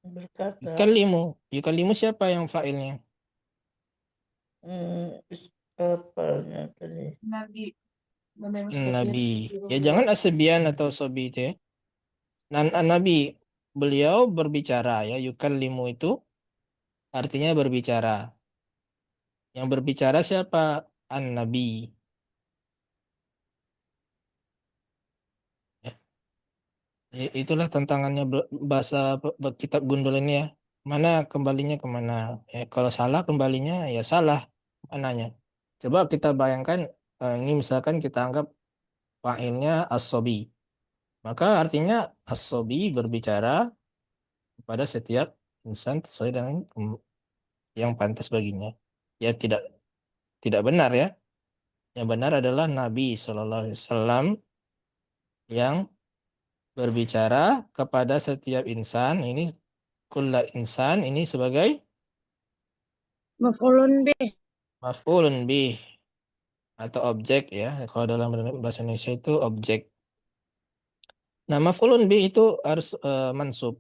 Berkata. yukallimu siapa yang fa'ilnya? Apanya tadi? Nabi. Ya jangan asabian atau sobi itu ya. Nabi, beliau berbicara ya. Yukallimu itu artinya berbicara. Yang berbicara siapa? An-Nabi. Ya. Itulah tantangannya bahasa kitab Gundul ini ya. Mana kembalinya kemana? Ya, kalau salah kembalinya ya salah mananya. Coba kita bayangkan, ini misalkan kita anggap fa'ilnya as-sobi. Maka artinya as-sobi berbicara kepada setiap insan sesuai dengan yang pantas baginya. Ya tidak benar ya. Yang benar adalah Nabi SAW yang berbicara kepada setiap insan. Ini kulla insan ini sebagai Maf'ulun bih. maf'ulun bih atau objek ya. Kalau dalam bahasa Indonesia itu objek. Nah, maf'ulun bih itu harus mansub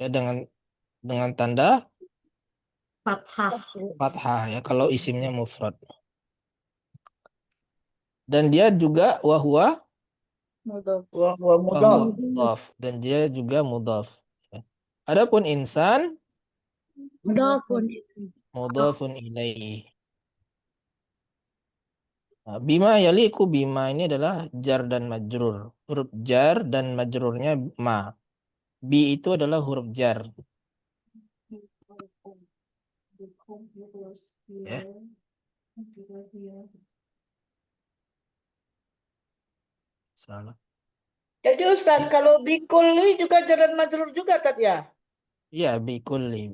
ya dengan tanda Fathah. fathah ya kalau isimnya mufrad. Dan dia juga wahwa Mudhaf. mudhaf, dan dia juga mudhaf. Ya. Adapun insan Mudhafun. mudhafun ilaih. Nah, bima yaliku, bima ini adalah jar dan majrur. Huruf jar dan majrurnya ma. Bi itu adalah huruf jar. Ya. Salah. Jadi Ustaz, kalau bikuli juga jalan majrur juga Ustaz ya? Iya, bikulli.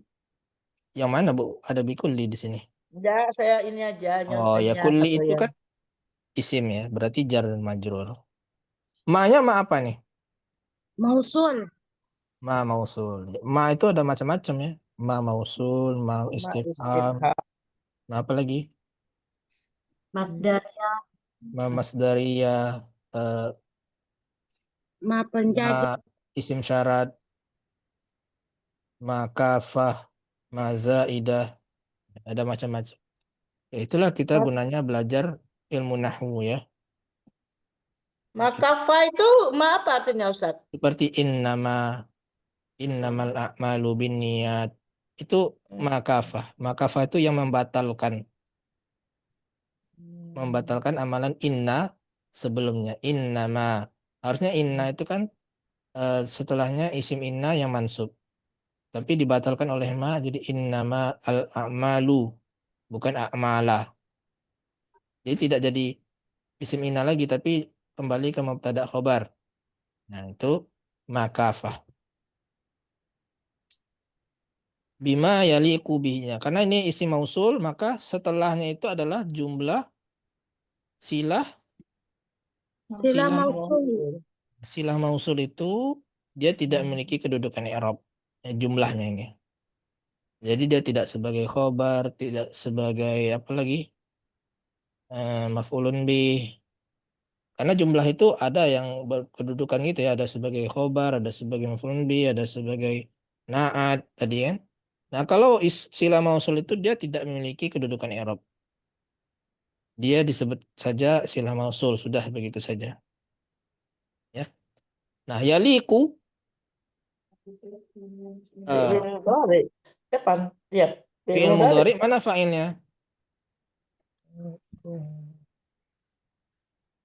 Yang mana, Bu? Ada bikulli di sini. Enggak, saya ini aja Oh, ya nyonteknya kulli apa itu ya? kan isim ya, berarti jar dan majrur. Ma-nya ma apa nih? Mausul. Ma mausul. Ma itu ada macam-macam ya. Ma mausul, ma Ma istifham, istifham. ma apa lagi? Masdar. Ma masdariyah, eh, Ma penjaga. ma isim syarat, ma kafah, ma zaidah, ada macam-macam. Ya, itulah kita gunanya belajar ilmu nahwu ya. Makafa itu ma apa artinya Ustaz? Seperti innamal a'malu binniyat. Itu makafah. Makafah itu yang membatalkan amalan inna sebelumnya. Innama. Harusnya inna itu kan setelahnya isim inna yang mansub. Tapi dibatalkan oleh ma jadi innama al-a'malu, bukan a'malah. Jadi tidak jadi isim inna lagi tapi kembali ke mubtada khobar. Nah, itu makafah. Bima yaliku bihnya. Karena ini isim mausul, maka setelahnya itu adalah jumlah silah. Sila Silah mausul. silah mausul itu dia tidak memiliki kedudukan i'rab. Ya, jumlahnya ini. Jadi dia tidak sebagai khobar, tidak sebagai apa lagi? Maf'ulun bih. Karena jumlah itu ada yang berkedudukan gitu ya, ada sebagai khobar, ada sebagai maf'ulun bih, ada sebagai naat tadi kan. Nah, kalau sila mausul itu dia tidak memiliki kedudukan i'rab. Dia disebut saja sila mausul, sudah begitu saja. Ya. Nah, yaliku Fi'il mudhari. Kapan? Ya, fi'il fi'il mudhari. mudhari mana fa'ilnya?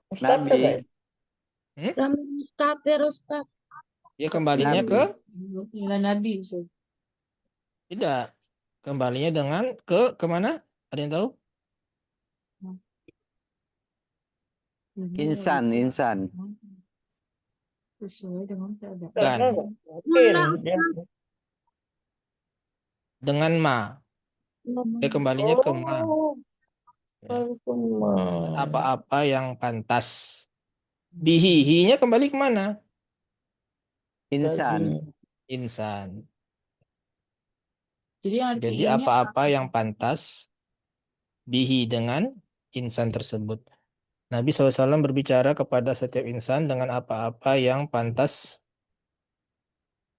Ustaz Nabi. enggak? Hmm? Ramli mustatir Ustaz. Ya kembalinya Nabi. ke Nabi. tidak. Kembalinya dengan kemana? Ada yang tahu? Insan. Sesuai dengan keadaan. Karena Bukan. mungkin dia. Dengan ma. Kembalinya ke ma. Oh, Ya. Waalaikumsalam. Apa-apa yang pantas. Bihihinya kembali kemana? Insan. insan. Jadi Jadi artinya apa-apa yang pantas bihi dengan insan tersebut. Nabi SAW berbicara kepada setiap insan dengan apa-apa yang pantas.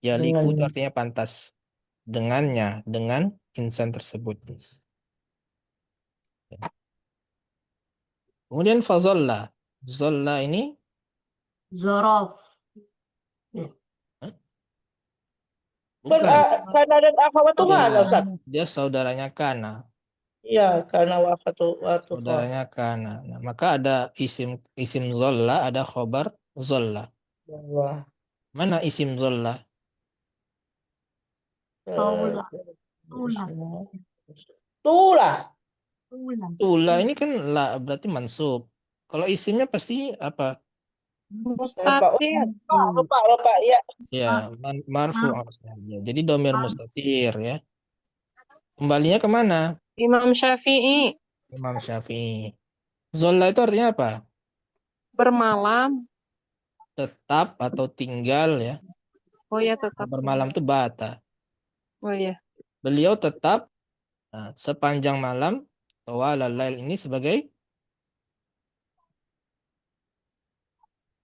Ya, liku itu artinya pantas. Dengannya, dengan insan tersebut. Kemudian fazolla. Zolla ini Zorof. Hah? Kan Bukan. Kana dan akhawatuha Dia, lah Ustaz. dia saudaranya Kana. Iya, karena wafatuha. Saudaranya Kana. Nah, maka ada isim zolla, ada khobar zolla. Wah. Mana isim zolla? Taula. Tula. Tula. Tula. Tula ini kan la berarti mansub. Kalau isimnya pasti apa? mustatir. Lupa, ya. Ya, marfu harusnya. Ya, jadi domir mustatir ya. Kembalinya kemana? Imam Syafi'i Imam Syafi'i. Zolla itu artinya apa? bermalam. Tetap atau tinggal ya. Oh ya tetap. Bermalam itu bata. Oh ya. Beliau tetap sepanjang malam tawalal lail ini sebagai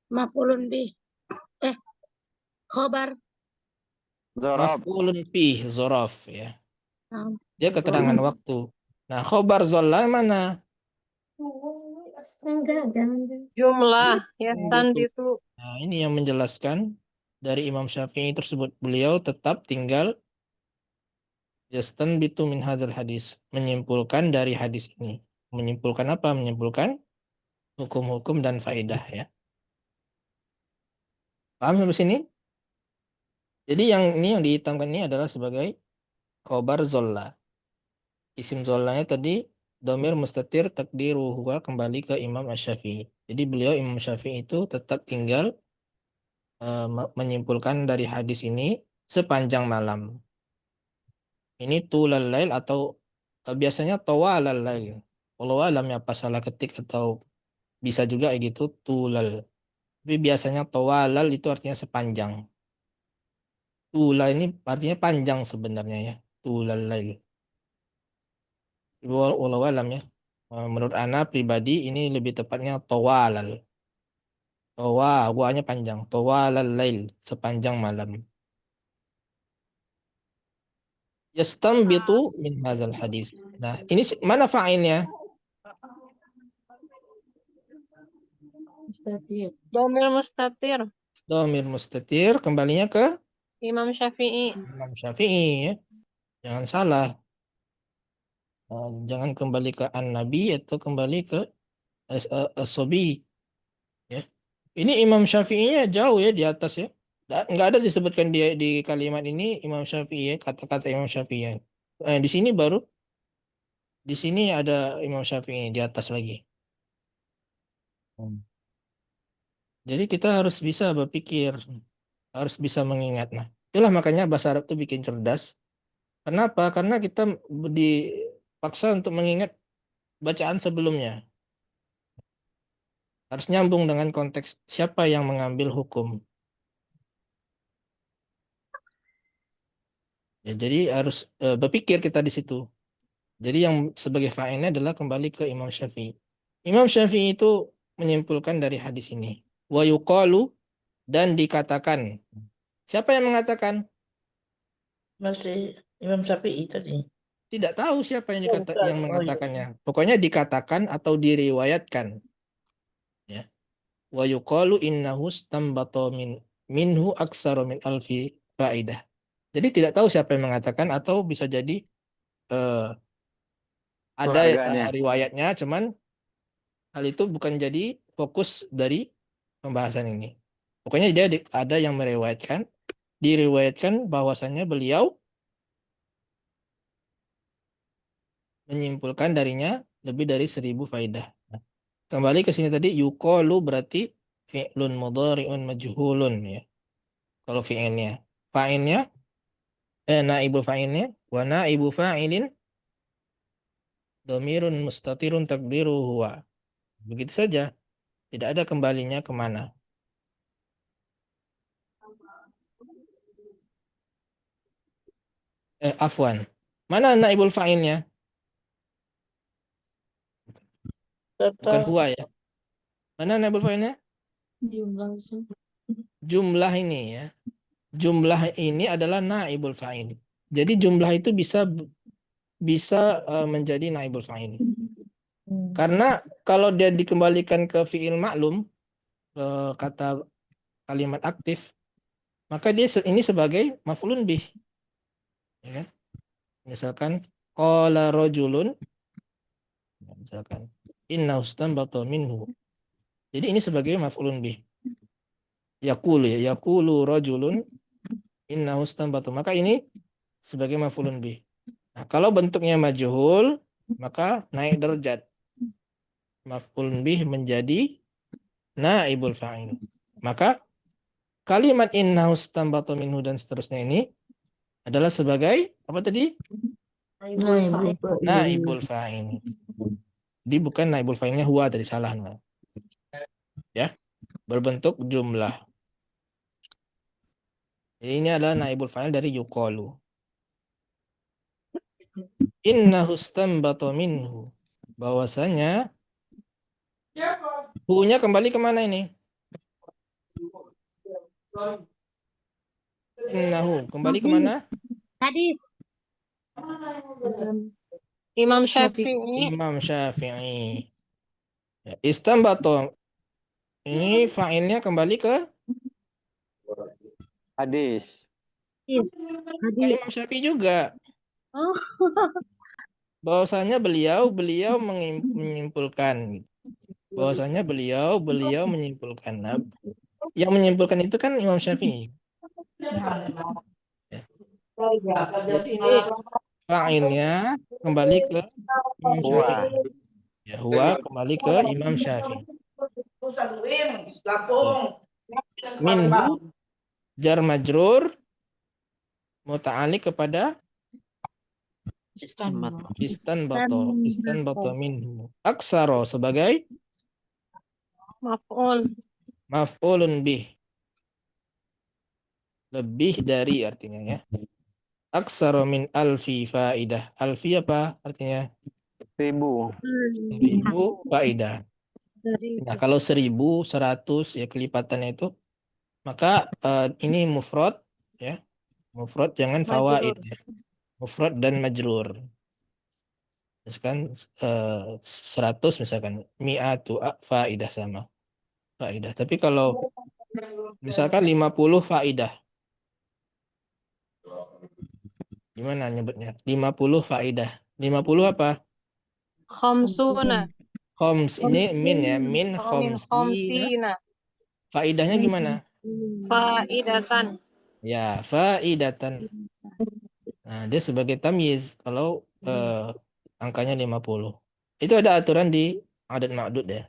Maf'ulun bih. Khobar. Zorof. maf'ulun fih zorof ya. Dia keterangan Zorof. waktu. Nah, khobar zolla mana? Enggak, jangan. Jumlah ya Betul. itu. Nah, ini yang menjelaskan dari Imam Syafi'i tersebut. Beliau tetap tinggal yastanbitu min hadzal hadis. Menyimpulkan dari hadis ini. Menyimpulkan apa? Menyimpulkan hukum-hukum dan faedah ya. Paham sampai sini? Jadi yang dihitamkan ini adalah sebagai khobar zolla. Isim zollanya tadi domir mustatir takdiru huwa kembali ke Imam Asy-Syafi'i. Jadi beliau Imam Syafi'i itu tetap tinggal menyimpulkan dari hadis ini sepanjang malam. Ini tulal lail atau biasanya tawalal lail. Walau alam ya apa salah ketik atau bisa juga kayak gitu tulal. Tapi biasanya tawalal itu artinya sepanjang. Tula ini artinya panjang sebenarnya ya. Tulal lail. Walau alam ya. Menurut ana pribadi ini lebih tepatnya tawalal. Wanya panjang. Tawalal lail sepanjang malam. Yastambitu min hadzal hadis. Nah, ini mana fa'ilnya? Mustatir. Domir mustatir. Domir mustatir kembalinya ke Imam Syafi'i. Imam Syafi'i ya. Jangan salah. Jangan kembali ke an-nabi atau kembali ke as-sobi ya. Ini Imam Syafi'inya jauh ya di atas ya. Nggak ada disebutkan di kalimat ini Imam Syafi'i ya, kata-kata Imam Syafi'i. Di sini ada Imam Syafi'i di atas lagi. Jadi kita harus bisa berpikir, harus bisa mengingat. Nah, itulah makanya bahasa Arab itu bikin cerdas. Kenapa? Karena kita dipaksa untuk mengingat bacaan sebelumnya. Harus nyambung dengan konteks siapa yang mengambil hukum. Ya, jadi harus berpikir kita di situ. Jadi yang sebagai fa'ilnya adalah kembali ke Imam Syafi'i. Imam Syafi'i itu menyimpulkan dari hadis ini. Wa yuqalu dan dikatakan. Siapa yang mengatakan? Masih Imam Syafi'i tadi. Tidak tahu siapa yang bukan. yang Oh, iya. mengatakannya. Pokoknya dikatakan atau diriwayatkan. Ya. Wa yuqalu innahu stambata minhu aktsara min alfi faidah. Jadi tidak tahu siapa yang mengatakan atau bisa jadi ada Keluarganya. riwayatnya, cuman hal itu bukan jadi fokus dari pembahasan ini. Pokoknya dia ada yang diriwayatkan bahwasannya beliau menyimpulkan darinya lebih dari 1000 faidah. Nah, kembali ke sini tadi yuqalu berarti fi'lun mudhari'un majhulun ya. Kalau fi'ilnya. Fa'ilnya naibu fa'ilnya wa naibu fa'ilin dhamirun mustatirun takdiru huwa. Begitu saja. Tidak ada kembalinya kemana. Afwan. Mana naibul fa'ilnya? Bukan huwa ya. Mana naibul fa'ilnya? Jumlah ini ya. Jumlah ini adalah naibul fa'il. Jadi jumlah itu bisa menjadi naibul fa'il. Karena kalau dia dikembalikan ke fi'il maklum, kata kalimat aktif, maka dia ini sebagai maf'ulun bih. Ya kan? Misalkan qala rajulun, misalkan inna ustanbata minhu. Jadi ini sebagai maf'ulun bih. Yaqulu rajulun inna ustanbata. Maka ini sebagai maf'ulun bih. Nah, kalau bentuknya majhul, maka naik derajat. Maf'ulun bih menjadi naibul fa'il. Maka kalimat inna ustanbata minhu dan seterusnya ini adalah sebagai apa tadi? Naibul fa'il. Jadi bukan naibul fa'ilnya huwa tadi, salah. Ya, berbentuk jumlah. Jadi ini adalah naibul fa'il dari yuqalu. Innahu istanbata minhu. Bahwasanya hu-nya kembali kemana ini? Innahu kembali kemana? Hadis. Imam Syafi'i. Imam Syafi'i. Ya, istanbata ini fa'ilnya kembali ke Hadis. ke Imam Syafi'i juga. Oh. Bahwasanya beliau menyimpulkan. Bahwasanya beliau menyimpulkan. Nah, yang menyimpulkan itu kan Imam Syafi'i. Ya. Jadi ini fa'ilnya kembali ke Imam Huwa. Syafi'i. Ya, huwa kembali ke Imam Syafi'i. Minhu jar majrur muta'alliq kepada istanbata minhu. Aksaro sebagai Maf'ul. maf'ulun bih. Lebih dari artinya ya. Aksaro min alfi faidah. Alfi apa artinya? 1000. 1000 faidah. Nah, kalau 1000, 100 ya kelipatannya itu, maka ini mufrad ya. Mufrad jangan fawaid ya. Mufrad dan majrur. Misalkan 100 misalkan mi'atu faidah sama faidah. Tapi kalau misalkan 50 faidah. Gimana nyebutnya? 50 faidah. 50 apa? Khamsuna. Khoms ini min ya, min Min khomsina. khamsina. Faidahnya gimana? Faidatan. Ya, faidatan. Nah, dia sebagai tamyiz kalau angkanya 50. Itu ada aturan di adat ma'dud ya.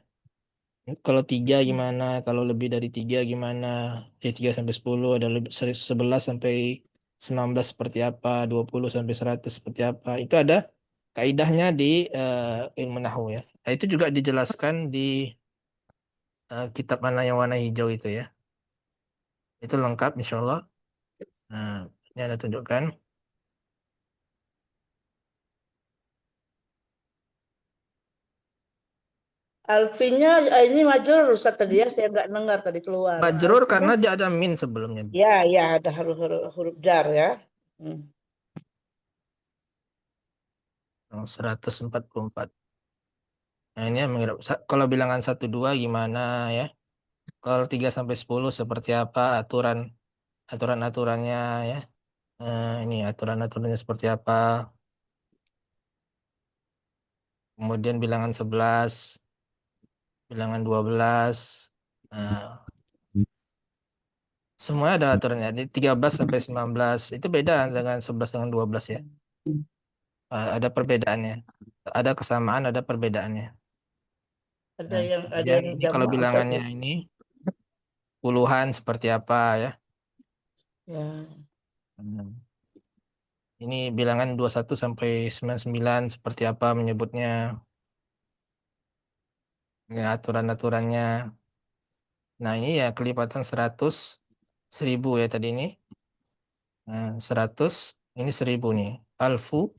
Kalau 3 gimana, kalau lebih dari 3 gimana, 3 sampai 10, ada 11 sampai 19 seperti apa, 20 sampai 100 seperti apa. Itu ada kaidahnya di ilmu nahwu ya. Nah, itu juga dijelaskan di kitab mana yang warna hijau itu ya. Itu lengkap insya Allah. Nah, ini ada tunjukkan. Alfinya ini majrur Ustaz tadi ya, saya nggak dengar tadi keluar. Majrur Alfinya, karena dia ada min sebelumnya. ya ada huruf jar ya. 144. Nah, ini yang mengira kalau bilangan 1 2 gimana ya? Kalau 3 sampai 10 seperti apa aturan-aturannya ya? Ini aturan-aturannya seperti apa? Kemudian bilangan 11, bilangan 12. Nah, semua ada aturannya. Di 13 sampai 19 itu beda dengan 11 dengan 12 ya. Ada perbedaannya. Ada kesamaan, ada perbedaannya. Ada Nah, yang kemudian ini kalau jamak bilangannya tadi. ini puluhan seperti apa ya? Ya. Ini bilangan 21 sampai 99 seperti apa menyebutnya. Ini aturan-aturannya. Nah, ini ya kelipatan 100, 1000 ya tadi ini. Nah, 100, Ini 1000 nih. Alfu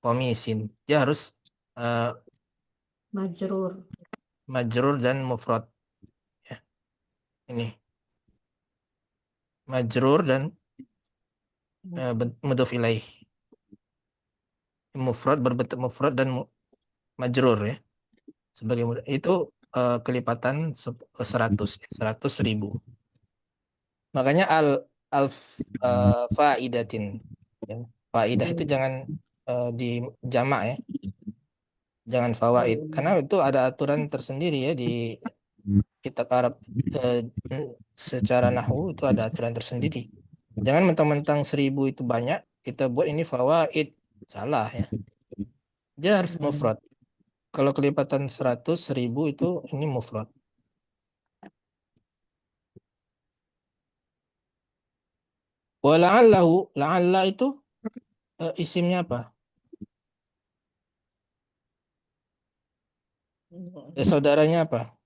komisin. Dia harus Majrur. majrur dan mufrad. Ya. Ini majrur dan mudhof ilaih. Mufrad berbentuk mufrad dan majrur ya. Sebagai itu kelipatan 100, 100.000. Makanya faidatin. Ya. Faidah itu jangan di jamak ya. Jangan fawaid. Karena itu ada aturan tersendiri ya di kitab Arab. Secara nahwu itu ada aturan tersendiri. Jangan mentang-mentang 1000 itu banyak, kita buat ini fawaid. Salah ya. Dia harus mufrad. Kalau kelipatan 100, 1000 itu ini mufrad. Wa la'allahu, la'alla itu isimnya apa? Saudaranya apa?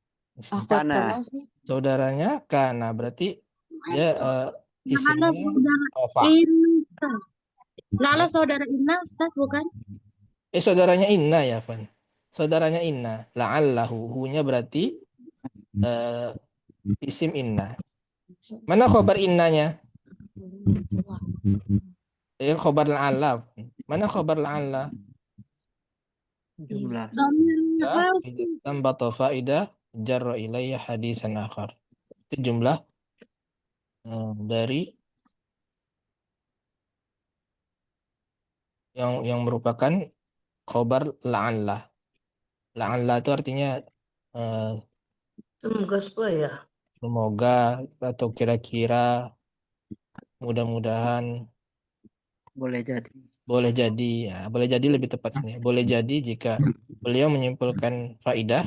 Kana. Saudaranya kana, berarti dia Lala isimnya saudara fa. Inna. Lala Ya. saudara Inna, Ustaz, bukan? Saudaranya inna ya, Fan. Saudaranya inna. La'allahu, hu-nya berarti isim inna. Mana khobar innanya? Khobar la'alla. Mana khobar la'alla? Jumlah. Domirnya Ya, harus istambata faidah jarra ilayya hadisan akhar. Itu jumlah dari yang merupakan khobar la'alla. La'alla itu artinya Semoga supaya. semoga atau kira-kira, mudah-mudahan, Boleh jadi. boleh jadi. Ya, boleh jadi lebih tepatnya. Boleh jadi jika beliau menyimpulkan faidah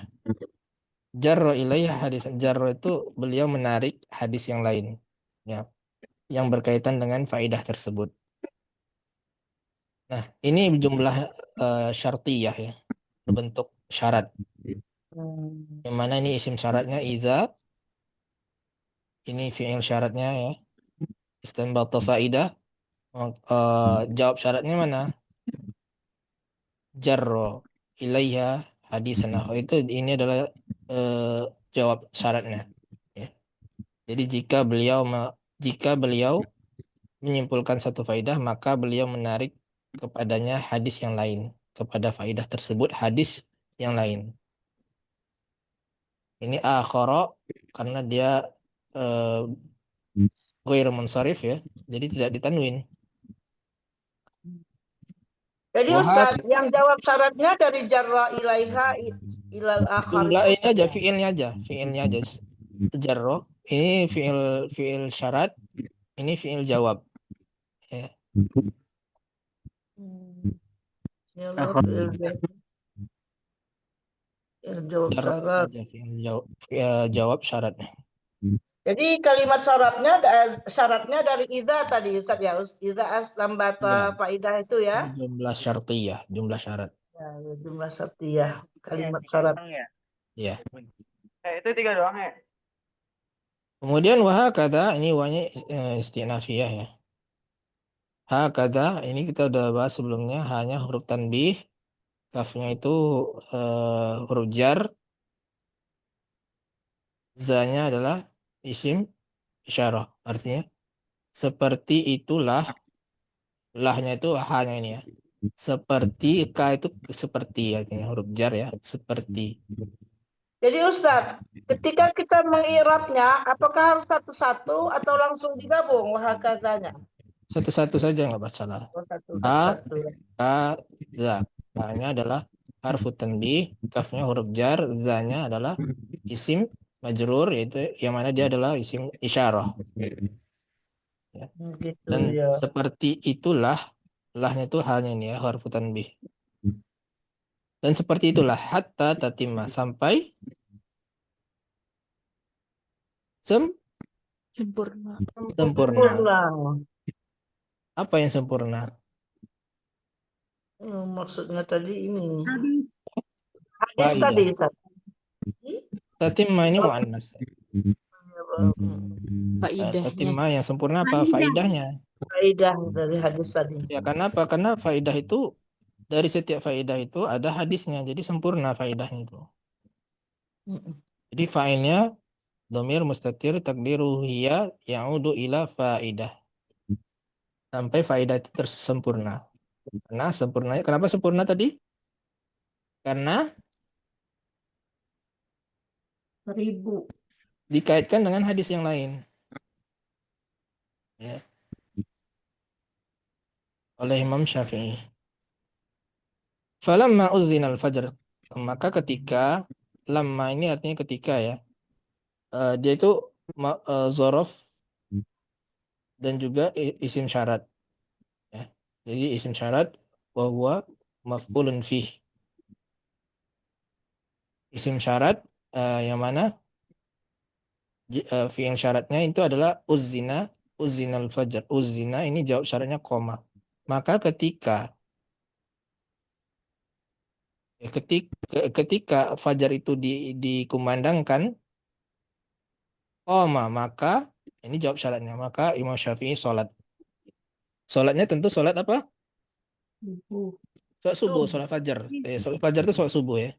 jarra ilayya hadisan. Jarra itu beliau menarik hadis yang lain ya, yang berkaitan dengan faidah tersebut. Nah, ini jumlah syartiyah ya, berbentuk syarat. Yang mana ini isim syaratnya idza, ini fi'il syaratnya ya, istinbata faidah. Jawab syaratnya mana? Jarra ilaiha hadisan akhar. Itu ini adalah jawab syaratnya ya. Jadi jika beliau menyimpulkan satu faidah, maka beliau menarik kepadanya hadis yang lain, kepada faidah tersebut hadis yang lain. Ini akhara karena dia ghair munsharif ya, jadi tidak ditanwin. Jadi Wahat, Ustaz, yang jawab syaratnya dari jarra ilaiha ilal akhar jumlah itu ini aja, Ustaz, ya? fiilnya aja. Jarro, ini fiil syarat, ini fiil jawab. Ya. Jawab jawab Jarro syarat. saja fiil jawab syaratnya. Jadi kalimat syaratnya dari idza tadi Ustaz ya. Idza aslambata faidah itu ya. Ini jumlah syartiyah, jumlah syarat. Ya, jumlah syartiyah, kalimat syarat. Ya. Itu 3 doang ya? Kemudian wahakadha, ini wahnya istinafiyah ya. Hakadha, ini kita udah bahas sebelumnya, hanya huruf tanbih, kafnya itu huruf jar, za-nya adalah isim isyarah, artinya seperti itulah, lahnya itu hanya ini ya. Seperti, ka itu seperti, artinya huruf jar ya, seperti. Jadi Ustaz, ketika kita mengirabnya, apakah harus satu-satu atau langsung digabung wahakadzanya? Satu-satu saja nggak masalah. Oh, Ha, satu-satu. ka, za. Hanya adalah harfu tanbih, kafnya huruf jar, za-nya adalah isim majrur, yaitu yang mana dia adalah isim isyarah. Ya. Gitu Dan ya. seperti itulah, lahnya itu hanya ini ya, harfu tanbih. Dan seperti itulah hatta tatimma, sampai Sempurna. sempurna. Sempurna. Apa yang sempurna? Maksudnya tadi ini. hadis. Hadis Faidah. tadi Ustaz. Tatimma ini muannas. Faidah. Tatimma yang sempurna apa? Faidahnya. Faidah dari hadis tadi. Ya, kenapa? Karena faidah itu, dari setiap faidah itu ada hadisnya. Jadi sempurna faidahnya itu. Mm-mm. Jadi fa'ilnya dhamir mustatir takdiru hiya ya'udu ila faidah. Sampai faidah itu tersempurna. Karena sempurnanya, kenapa sempurna tadi? Karena 1000. dikaitkan dengan hadis yang lain. Ya, oleh Imam Syafi'i. Falamma uzzina al-fajr. Maka ketika, lamma ini artinya ketika ya. Dia itu zorof dan juga isim syarat. Ya. Jadi isim syarat wa huwa maf'ulun fih. Isim syarat yang mana fi'il syaratnya itu adalah uzzina, uzzinal fajr. Uzzina ini jawab syaratnya koma. Maka ketika fajar itu dikumandangkan koma, maka ini jawab syaratnya. Maka Imam Syafi'i sholat. Sholatnya tentu sholat apa? Sholat subuh, sholat fajar. Sholat fajar itu sholat subuh ya.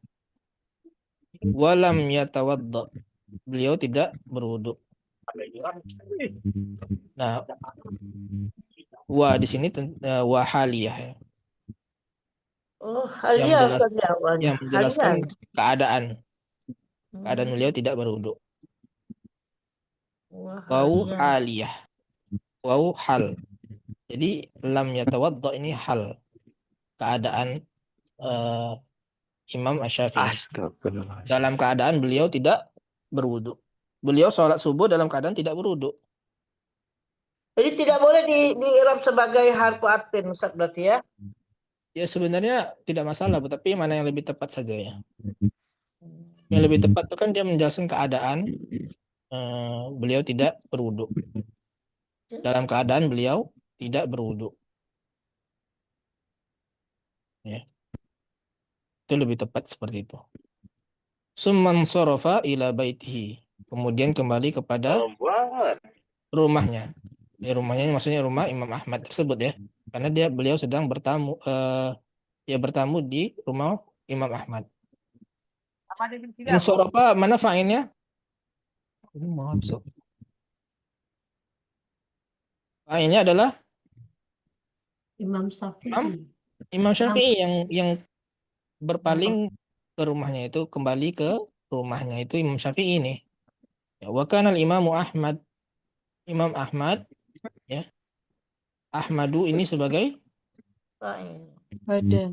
Walam yatawadda. Beliau tidak berwudu. Nah, wa di sini wa haliyah ya. Oh, Yang halia menjelas- saja awalnya. Yang menjelaskan Halian. keadaan Hmm. beliau tidak berwudu. Wah, Wau halian. haliyah. Wau hal. Jadi lam yatawadda ini hal. Keadaan Imam Asy-Syafi'i. Astagfirullah. Dalam keadaan beliau tidak berwudu. Beliau sholat subuh dalam keadaan tidak berwudu. Jadi tidak boleh diirab sebagai harfu atfin, Ustaz, berarti ya? Ya sebenarnya tidak masalah, tapi mana yang lebih tepat saja ya. Yang lebih tepat itu kan dia menjelaskan keadaan beliau tidak berwudu. Dalam keadaan beliau tidak berwudu. Ya. Itu lebih tepat seperti itu. Summan sorofa ila baitihi. Kemudian kembali kepada rumahnya. Ya, rumahnya ini maksudnya rumah Imam Ahmad tersebut ya. Karena beliau sedang bertamu di rumah Imam Ahmad. In sorofa mana fa'ilnya? Ini maaf, so. Fa'ilnya adalah Imam Syafi'i. Imam Syafi'i yang berpaling ke rumahnya itu, kembali ke rumahnya itu Imam Syafi'i ini. Ya, wa kana al-Imamu Ahmad. Imam Ahmad ya. Ahmadu ini sebagai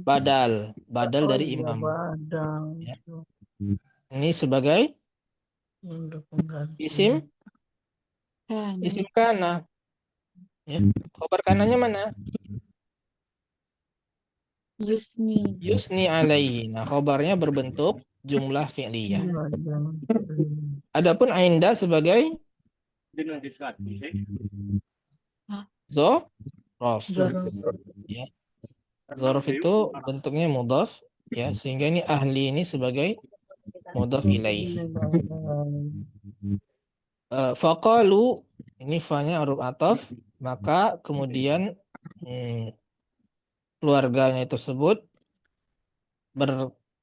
badal dari iya, imam. badal. Ya. Ini sebagai Untuk pengganti. isim kana. Ya. Khobar kananya mana? Yusni alaihi. Nah, khobarnya berbentuk jumlah fi'liyah. Adapun ainda sebagai zorof. Ya. Zorof itu bentuknya mudhaf ya, sehingga ini ahli ini sebagai mudhaf ilaih. Faqalu ini fa-nya huruf ataf, maka kemudian keluarganya tersebut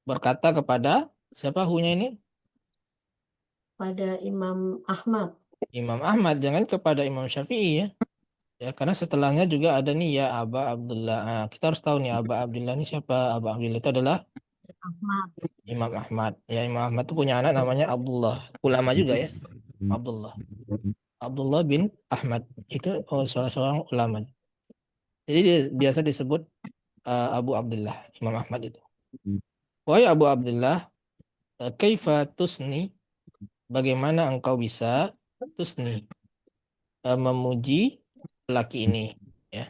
berkata kepada siapa hu-nya ini? Pada Imam Ahmad. Imam Ahmad, jangan kepada Imam Syafi'i ya. Ya, karena setelahnya juga ada nih ya Aba Abdullah. Nah, kita harus tahu nih Aba Abdullah ini siapa? Aba Abdullah itu adalah Imam Ahmad. Ya, Imam Ahmad itu punya anak namanya Abdullah. Ulama juga ya. Abdullah. Abdullah bin Ahmad. Itu salah seorang ulama. Jadi dia biasa disebut Abu Abdullah, Imam Ahmad itu. Wahai Abu Abdullah, kaifa tusni? Bagaimana engkau bisa tusni? Memuji laki ini ya.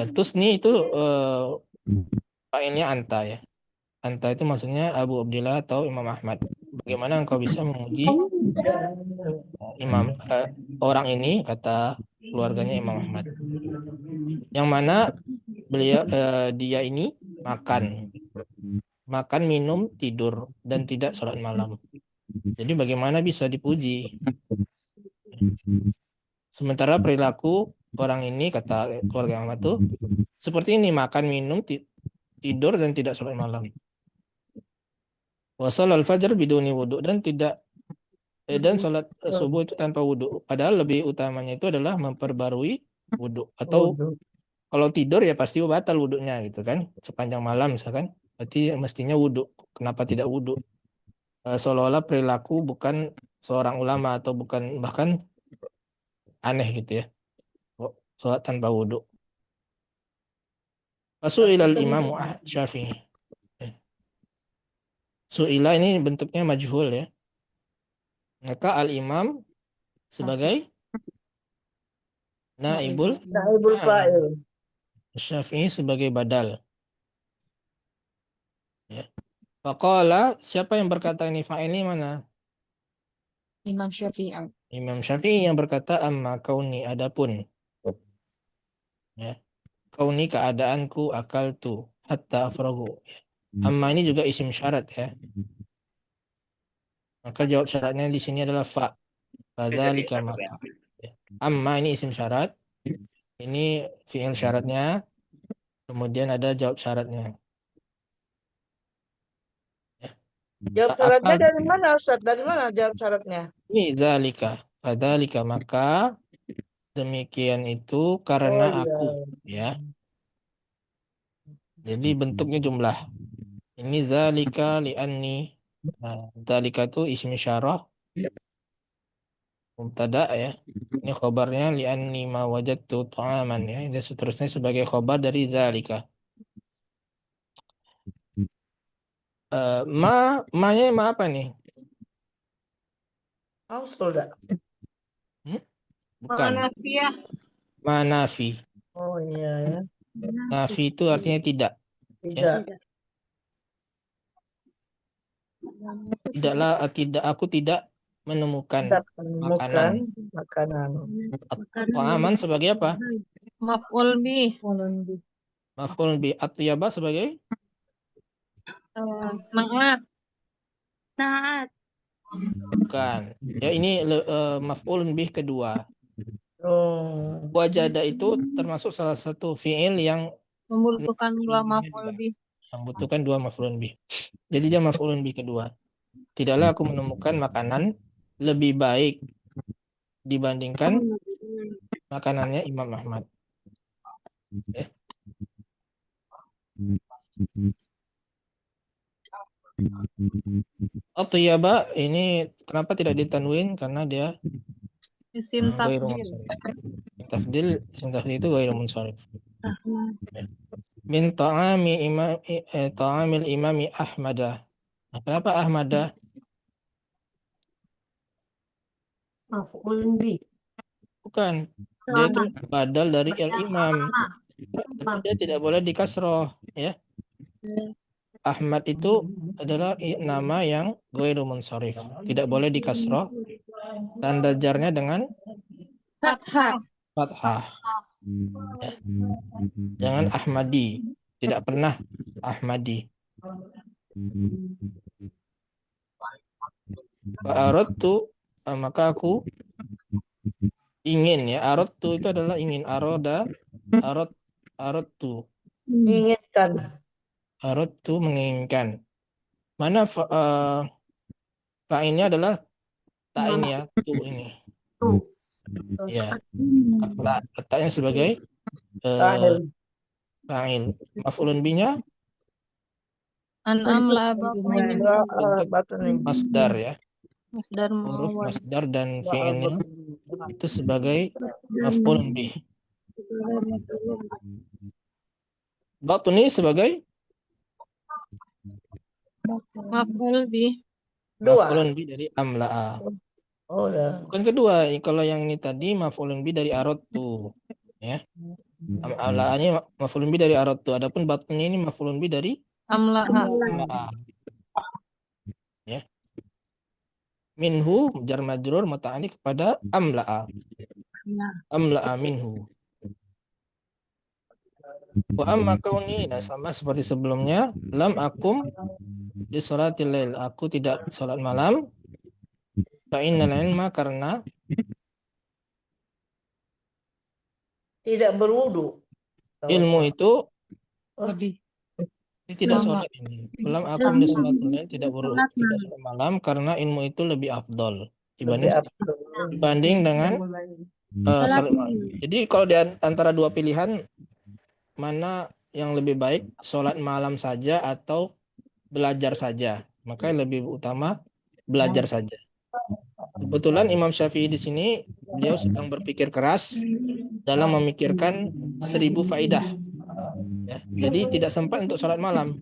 Tusni itu fa'ilnya anta ya. Anta itu maksudnya Abu Abdullah atau Imam Ahmad. Bagaimana engkau bisa memuji orang ini, kata keluarganya Imam Ahmad. Yang mana dia ini makan, minum, tidur dan tidak sholat malam. Jadi bagaimana bisa dipuji? Sementara perilaku orang ini, kata keluarga Ahmad tuh, seperti ini, makan, minum, tidur, dan tidak sholat malam. Wa sholal fajr biduni wudu, dan dan sholat subuh itu tanpa wudu. Padahal lebih utamanya itu adalah memperbarui wudu. Atau Wudu. kalau tidur ya pasti batal wudunya gitu kan. Sepanjang malam misalkan, berarti mestinya wudu. Kenapa tidak wudu? Seolah-olah perilaku bukan seorang ulama atau bukan, bahkan aneh gitu ya. Sholat tanpa wudu. Su'ilal Tapi kan Imam Syafi'i. Su'ila ini bentuknya majhul ya. Maka al-imam sebagai naibul naibul fa'il. Syafi'i sebagai badal. Ya. Faqala, siapa yang berkata ini, fa'ilnya mana? Imam Syafi'i. Imam Syafi'i yang berkata amma kauni, adapun. Ya. Kauni keadaanku akaltu hatta afragu. Amma ini juga isim syarat ya. Maka jawab syaratnya di sini adalah fa. Fadzalika maka. Ya. Amma ini isim syarat. Ini fi'il syaratnya. Kemudian ada jawab syaratnya. Ya. Jawab syaratnya Akal dari mana Ustaz? Dari mana jawab syaratnya? ini zalika. Fadzalika maka demikian itu karena Oh iya. aku ya. Jadi bentuknya jumlah. Ini zalika li'anni. Nah, zalika itu isim isyarah mubtada ya. Ini khobarnya li'anni ma wajadtu ta'aman ya. Dan seterusnya sebagai khobar dari zalika. Ma-nya ma apa nih? Mau sudah. Bukan. Ma'anafiyah. Ma nafi. Oh iya ya. Nafi itu artinya tidak. Tidak. Tidaklah, aku tidak menemukan Tidak menemukan makanan. ta'aman sebagai apa? Maf'ul bih. Maf'ul bi, atyaba sebagai Naat. Naat. bukan. Ya ini maf'ul bih kedua. Oh. Wajada itu termasuk salah satu fi'il yang Membutuhkan dua maf'ul maf'ul bih. membutuhkan dua maf'ul bih. Jadi dia maf'ul bih kedua. Tidaklah aku menemukan makanan lebih baik dibandingkan makanannya Imam Ahmad. Ya. Atyaba ini kenapa tidak ditanwin? Karena dia Isim ghairu tafdil. munsharif. Isim tafdil itu ghairu munsharif. Min ta'amil imami Ahmada. Nah, kenapa Ahmada? Maf'ulun bih. Bukan. Dia itu badal dari al-imam. Tapi dia tidak boleh dikasroh. Ya. Ahmad itu adalah nama yang ghairu munsharif. Tidak boleh dikasroh. Tanda jarnya dengan Fathah. fathah. Ya. Jangan Ahmadi. Tidak pernah Ahmadi. Aradtu, maka aku ingin ya. Aradtu itu adalah ingin. Aradtu. Inginkan. Aradtu menginginkan. Mana fa'ilnya adalah ta'in ya. Tu ini. Ya. Letaknya sebagai fa'il. Maf'ulun binya An'am la batnin. bentuk masdar ya. Masdar Huruf muawwal. masdar dan fi'ilnya itu sebagai maf'ulun bih. Batni sebagai Maf'ul bih. maf'ulun bih dari amla'a. Oh ya. Bukan kedua, kalau yang ini tadi maf'ulun bih dari aradtu ya. Amla'anya maf'ulun bih dari aradtu. Adapun batni ini maf'ulun bih dari amla'a. Ya. Minhu jar majrur muta'alliq kepada amla'a. Amla'a minhu. Wa amma kauni, nah sama seperti sebelumnya, lam akum di sholatil lail, aku tidak sholat malam. Fa innal ilma, karena tidak berwudu. Ilmu itu Lebih ini tidak lama. sholat ini. Ulam akum di sholatul lail tidak Sholat tidak malam. sholat malam karena ilmu itu lebih afdol Lebih dibanding dengan Sholat sholat malam. malam. Jadi kalau di antara dua pilihan mana yang lebih baik, sholat malam saja atau belajar saja? Maka lebih utama belajar saja. Kebetulan Imam Syafi'i di sini beliau sedang berpikir keras dalam memikirkan 1000 faidah. Ya, jadi tidak sempat untuk sholat malam.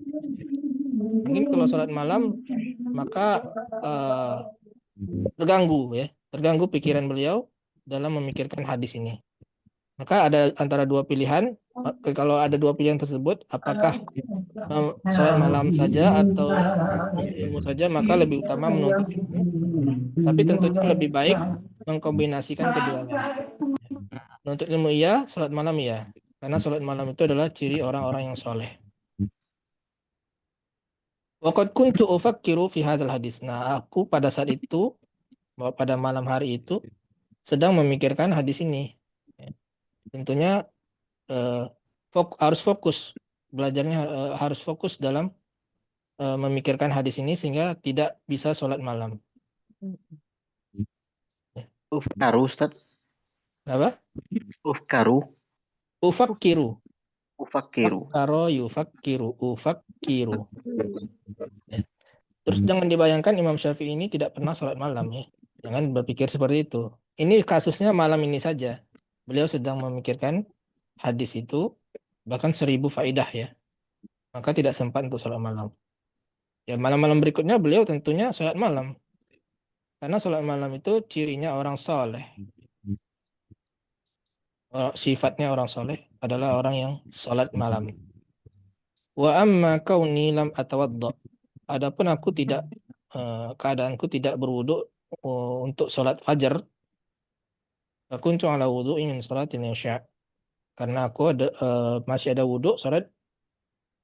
Mungkin kalau sholat malam maka terganggu pikiran beliau dalam memikirkan hadis ini. Maka ada antara dua pilihan. Kalau ada dua pilihan tersebut, apakah sholat malam saja atau menuntut ilmu saja, maka lebih utama menuntut ilmu. Tapi tentunya lebih baik mengkombinasikan keduanya. Menuntut ilmu iya, sholat malam iya. Karena sholat malam itu adalah ciri orang-orang yang soleh. Waqad kuntu ufakkiru fi hadzal hadis. Nah, aku pada saat itu, pada malam hari itu, sedang memikirkan hadis ini. Tentunya harus fokus. Belajarnya harus fokus dalam memikirkan hadis ini sehingga tidak bisa sholat malam. Ufkaru, Ustaz. Apa? Ufkaru. Ufakkiru. Ufakiru. Fakkaro yufakkiru. Ufakkiru. Ya. Terus jangan dibayangkan Imam Syafi'i ini tidak pernah sholat malam ya. Jangan berpikir seperti itu. Ini kasusnya malam ini saja. Beliau sedang memikirkan hadis itu bahkan 1000 faidah ya. Maka tidak sempat untuk sholat malam. Ya malam-malam berikutnya beliau tentunya sholat malam. Karena sholat malam itu cirinya orang soleh. Sifatnya orang soleh adalah orang yang sholat malam. Wa amma kauni lam atawadda. Adapun aku tidak keadaanku tidak berwudu untuk sholat fajar. Kuntu ala wudu'i min sholatil isya. Karena aku masih ada wudu sholat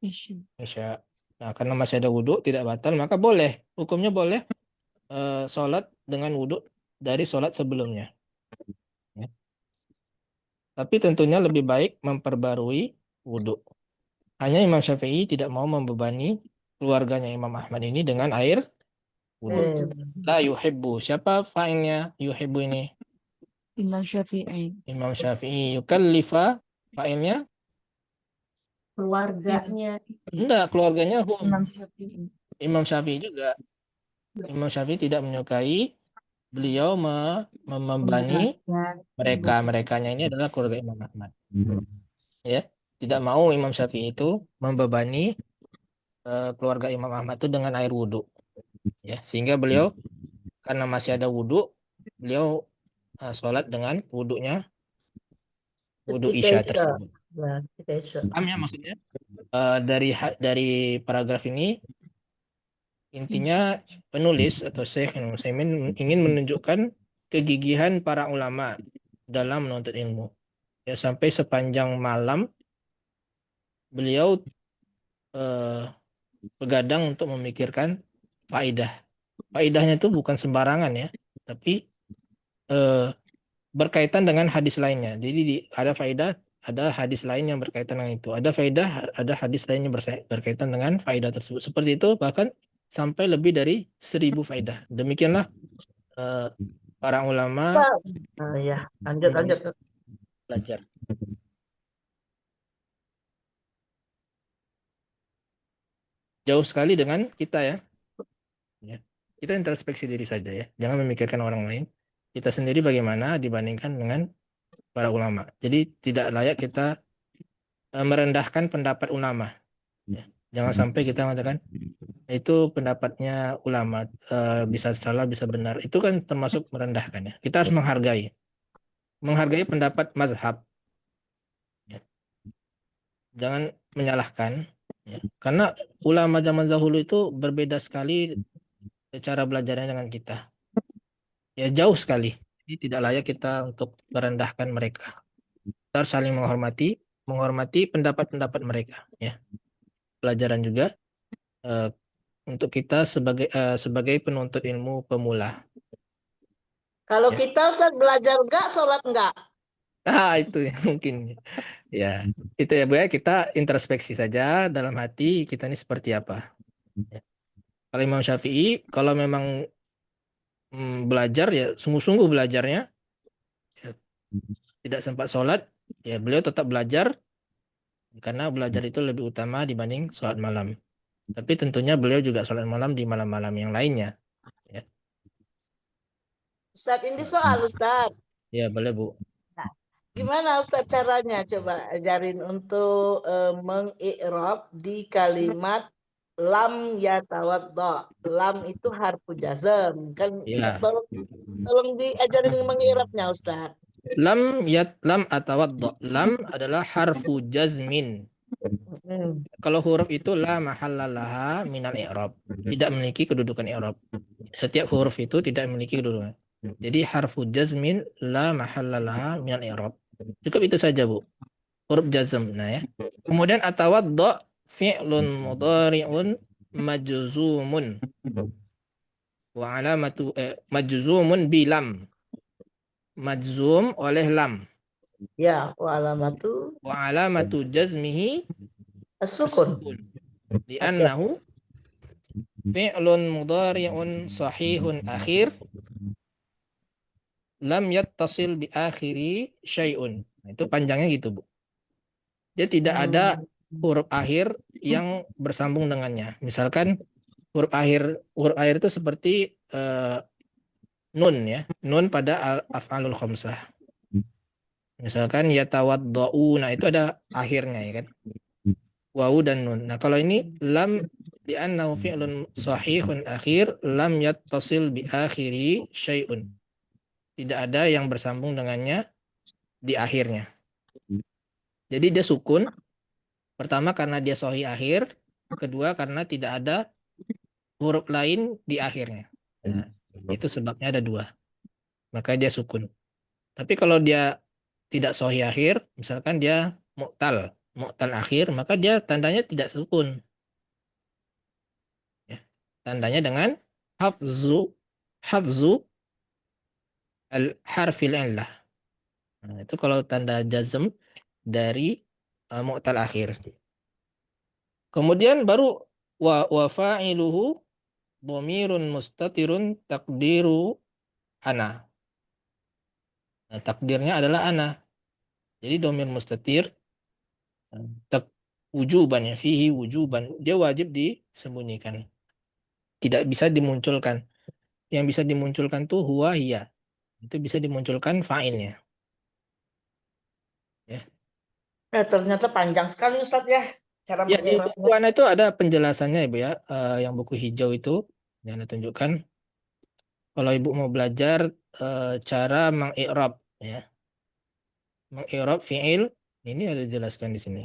isya. Nah, karena masih ada wudu tidak batal maka boleh. Hukumnya boleh sholat dengan wudu dari sholat sebelumnya. Ya. Tapi tentunya lebih baik memperbarui wudu. Hanya Imam Syafi'i tidak mau membebani keluarganya Imam Ahmad ini dengan air wudu. La yuhibbu. Siapa fa'ilnya yuhibbu ini? Imam Syafi'i. Imam Syafi'i. Yukallifa fa'ilnya? Keluarganya. Enggak, keluarganya hum. Imam Syafi'i. Imam Syafi'i juga. Imam Syafi'i tidak menyukai beliau membebani merekanya ini adalah keluarga Imam Ahmad. Ya, tidak mau Imam Syafi'i itu membebani keluarga Imam Ahmad itu dengan air wudhu. Ya, sehingga beliau karena masih ada wudhu, beliau sholat dengan wudhunya wudhu isya tersebut. Paham ya maksudnya? Dari paragraf ini intinya penulis atau Syekh Utsaimin ingin menunjukkan kegigihan para ulama dalam menuntut ilmu. Ya, sampai sepanjang malam beliau begadang untuk memikirkan faidah. Faidahnya itu bukan sembarangan ya, tapi berkaitan dengan hadis lainnya. Jadi ada faidah, ada hadis lain yang berkaitan dengan itu. Ada faidah, ada hadis lain yang berkaitan dengan faidah tersebut. Seperti itu bahkan sampai lebih dari 1000 faidah. Demikianlah para ulama Ya, lanjut. belajar. Jauh sekali dengan kita ya. Kita introspeksi diri saja ya. Jangan memikirkan orang lain. Kita sendiri bagaimana dibandingkan dengan para ulama. Jadi tidak layak kita merendahkan pendapat ulama. Ya. Jangan sampai kita mengatakan itu pendapatnya ulama, bisa salah bisa benar. Itu kan termasuk merendahkan ya. Kita harus menghargai pendapat mazhab. Ya. Jangan menyalahkan. Ya. Karena ulama zaman dahulu itu berbeda sekali cara belajarnya dengan kita. Ya jauh sekali. Jadi tidak layak kita untuk merendahkan mereka. Kita harus saling menghormati pendapat-pendapat mereka. Ya. Pelajaran juga untuk kita sebagai penuntut ilmu pemula. Kalau Ya. kita Ustaz belajar enggak, sholat enggak? Itu ya, mungkin ya. Itu ya Bu ya, kita introspeksi saja dalam hati kita ini seperti apa. Ya. Kalau Imam Syafi'i, kalau memang belajar ya sungguh-sungguh belajarnya, ya, tidak sempat sholat, ya beliau tetap belajar karena belajar itu lebih utama dibanding sholat malam. Tapi tentunya beliau juga sholat malam di malam-malam yang lainnya. Ya, Ustadz, ini soal Ustadz. ya boleh Bu. Nah, gimana Ustadz caranya? Coba ajarin untuk mengi'rab di kalimat lam yatawaddo. Lam itu harfu jazm. Kan Ya. tolong diajarin mengi'rabnya Ustadz. Lam atau lam adalah harfu jazmin. Kalau huruf itu la mahallalaha minal i'rab, tidak memiliki kedudukan i'rab. Setiap huruf itu tidak memiliki kedudukan. Jadi harfu jazmin la mahallalaha minal i'rab. Cukup itu saja Bu. Huruf jazm. Nah ya. Kemudian atawaddo fi'lun mudhari'un majzumun wa alamatu majzumun bilam. Majzum oleh lam. Ya, wa alamatu jazmihi as-sukun. li'annahu fi'lun mudhari'un sahihun akhir lam yattasil bi akhiri syai'un. Itu panjangnya gitu Bu. Dia tidak ada huruf akhir yang bersambung dengannya. Misalkan huruf akhir itu seperti nun ya. Nun pada af'alul khamsah. Misalkan yatawaddau, nah itu ada akhirnya ya kan. Wawu dan nun. Nah kalau ini lam li'annahu fi'lun sahihun akhir lam yattasil bi akhiri syai'un. Tidak ada yang bersambung dengannya di akhirnya. Jadi dia sukun. Pertama karena dia sahih akhir. Kedua karena tidak ada huruf lain di akhirnya. Nah, itu sebabnya ada dua. Maka dia sukun. Tapi kalau dia tidak sahih akhir, misalkan dia mu'tal akhir, maka dia tandanya tidak sukun. Ya. Tandanya dengan hafzu al-harfil illah. Nah, itu kalau tanda jazm dari mu'tal akhir. Kemudian baru wa fa'iluhu dhamirun mustatirun takdiru ana. Nah, takdirnya adalah ana. Jadi dhamir mustatir wujuban ya, fihi wujuban. Dia wajib disembunyikan. Tidak bisa dimunculkan. Yang bisa dimunculkan tuh huwa hiya. Itu bisa dimunculkan fa'ilnya. Ya. Ternyata panjang sekali Ustadz ya cara Ya, di buku mengi'rabnya. Ana itu ada penjelasannya Ibu ya. Yang buku hijau itu yang Ana tunjukkan. Kalau Ibu mau belajar cara mengi'rab ya. Mengi'rab fi'il ini ada dijelaskan di sini.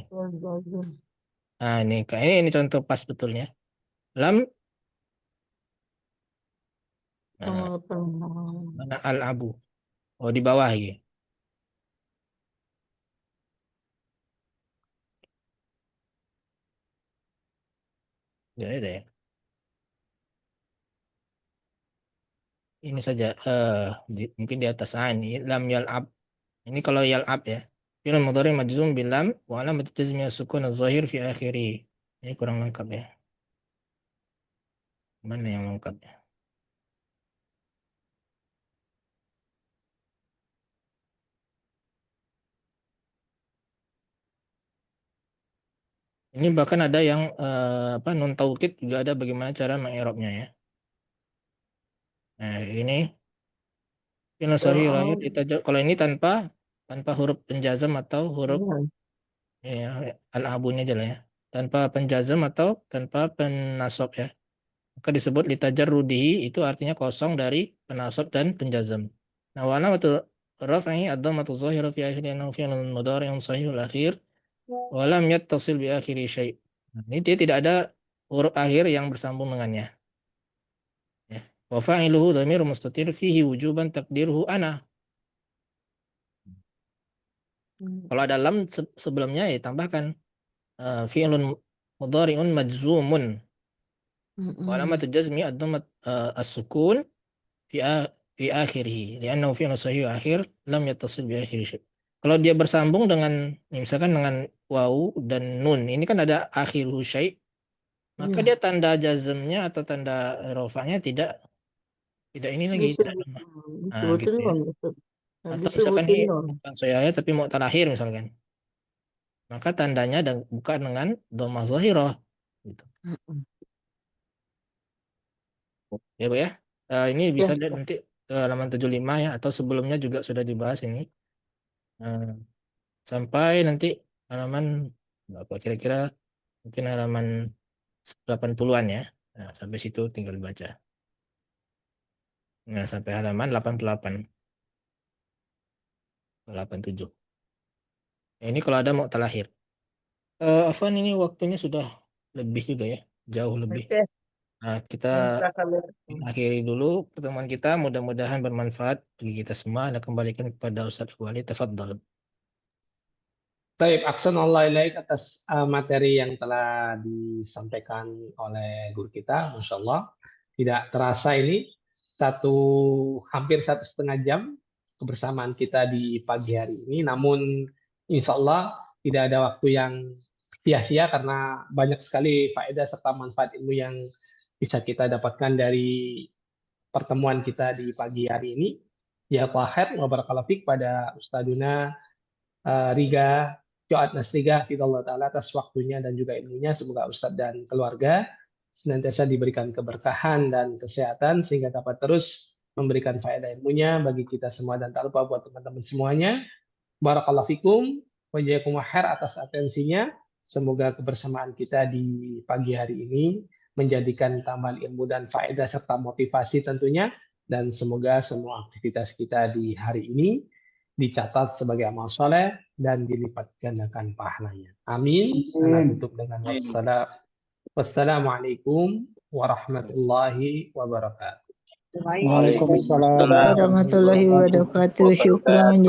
Nah, ini contoh pas betulnya. Lam mana al-abu. Oh, di bawah ya. Ya, ada ya. Ini saja mungkin di atas ini lam yal'ab. Ini kalau yal'ab ya. Fi'il mudhari majzum bil lam wa alamat jazmiyah sukun az-zahir fi akhirih. Ini kurang lengkap ya. Mana yang lengkap ya? Ini bahkan ada yang nun taukid juga ada bagaimana cara mengi'rabnya ya. Nah, ini fi'il sahih lahir kalau ini tanpa huruf penjazam atau huruf ya, al-abunya aja lah ya. Tanpa penjazam atau tanpa penasab ya. Maka disebut litajarrudihi, itu artinya kosong dari penasab dan penjazam. Nah, wa alamatu raf'i ad-dhammatu dhahira fi akhirih annahu fi'lun mudhari'un sahihul akhir wa lam yattasil bi akhiri syai'. Nah, ini dia tidak ada huruf akhir yang bersambung dengannya. Ya. Wa fa'iluhu dhamir mustatir fihi wujuban takdiruhu ana. Kalau ada lam sebelumnya ya tambahkan fi'lun mudhari'un majzumun. Wa alamatu jazmi ad-dhammat as-sukun fi akhirih li'annahu fi'lun sahih akhir lam yattasil bi akhiri syai'. Kalau dia bersambung dengan misalkan dengan wawu dan nun, ini kan ada akhiru syai', maka Iya. dia tanda jazmnya atau tanda rofanya tidak ini lagi tidak lemah. Nah, Disebutin gitu ya. nun, Ustaz. Nah, Atau misalkan disebutin ini nun. bukan soyaya tapi mau terakhir misalkan. Maka tandanya bukan dengan dhammah zahirah gitu. Ya, Bu ya. Ini bisa Ya. lihat nanti halaman 75 ya, atau sebelumnya juga sudah dibahas ini. Sampai nanti halaman berapa kira-kira, mungkin halaman 80-an ya. Nah, sampai situ tinggal baca. Nah, sampai halaman 88. 87. Nah, ini kalau ada mau talahir. Afwan, ini waktunya sudah lebih juga ya, jauh lebih. Oke. Nah, kita Minta kalian. akhiri dulu pertemuan kita, mudah-mudahan bermanfaat bagi kita semua. Anda kembalikan kepada Ustaz Wali, tafadhal. Baik, ahsanallahu ilaik atas materi yang telah disampaikan oleh guru kita, Masya Allah. Tidak terasa ini hampir 1,5 jam kebersamaan kita di pagi hari ini. Namun insya Allah tidak ada waktu yang sia-sia karena banyak sekali faedah serta manfaat ilmu yang bisa kita dapatkan dari pertemuan kita di pagi hari ini. Ya Pak wa barakallahu fiik pada Ustaduna Riga Joat Nasriga Fidallah Ta'ala atas waktunya dan juga ilmunya. Semoga Ustadz dan keluarga senantiasa diberikan keberkahan dan kesehatan sehingga dapat terus memberikan faedah ilmunya bagi kita semua, dan tak lupa buat teman-teman semuanya. Barakallahu fikum wa jazakumullahu khair atas atensinya. Semoga kebersamaan kita di pagi hari ini menjadikan tambahan ilmu dan faedah serta motivasi tentunya, dan semoga semua aktivitas kita di hari ini dicatat sebagai amal soleh dan dilipat gandakan pahalanya. Amin. Anda tutup dengan wassalamualaikum warahmatullahi wabarakatuh. Waalaikumsalam. Warahmatullahi wabarakatuh. Syukran.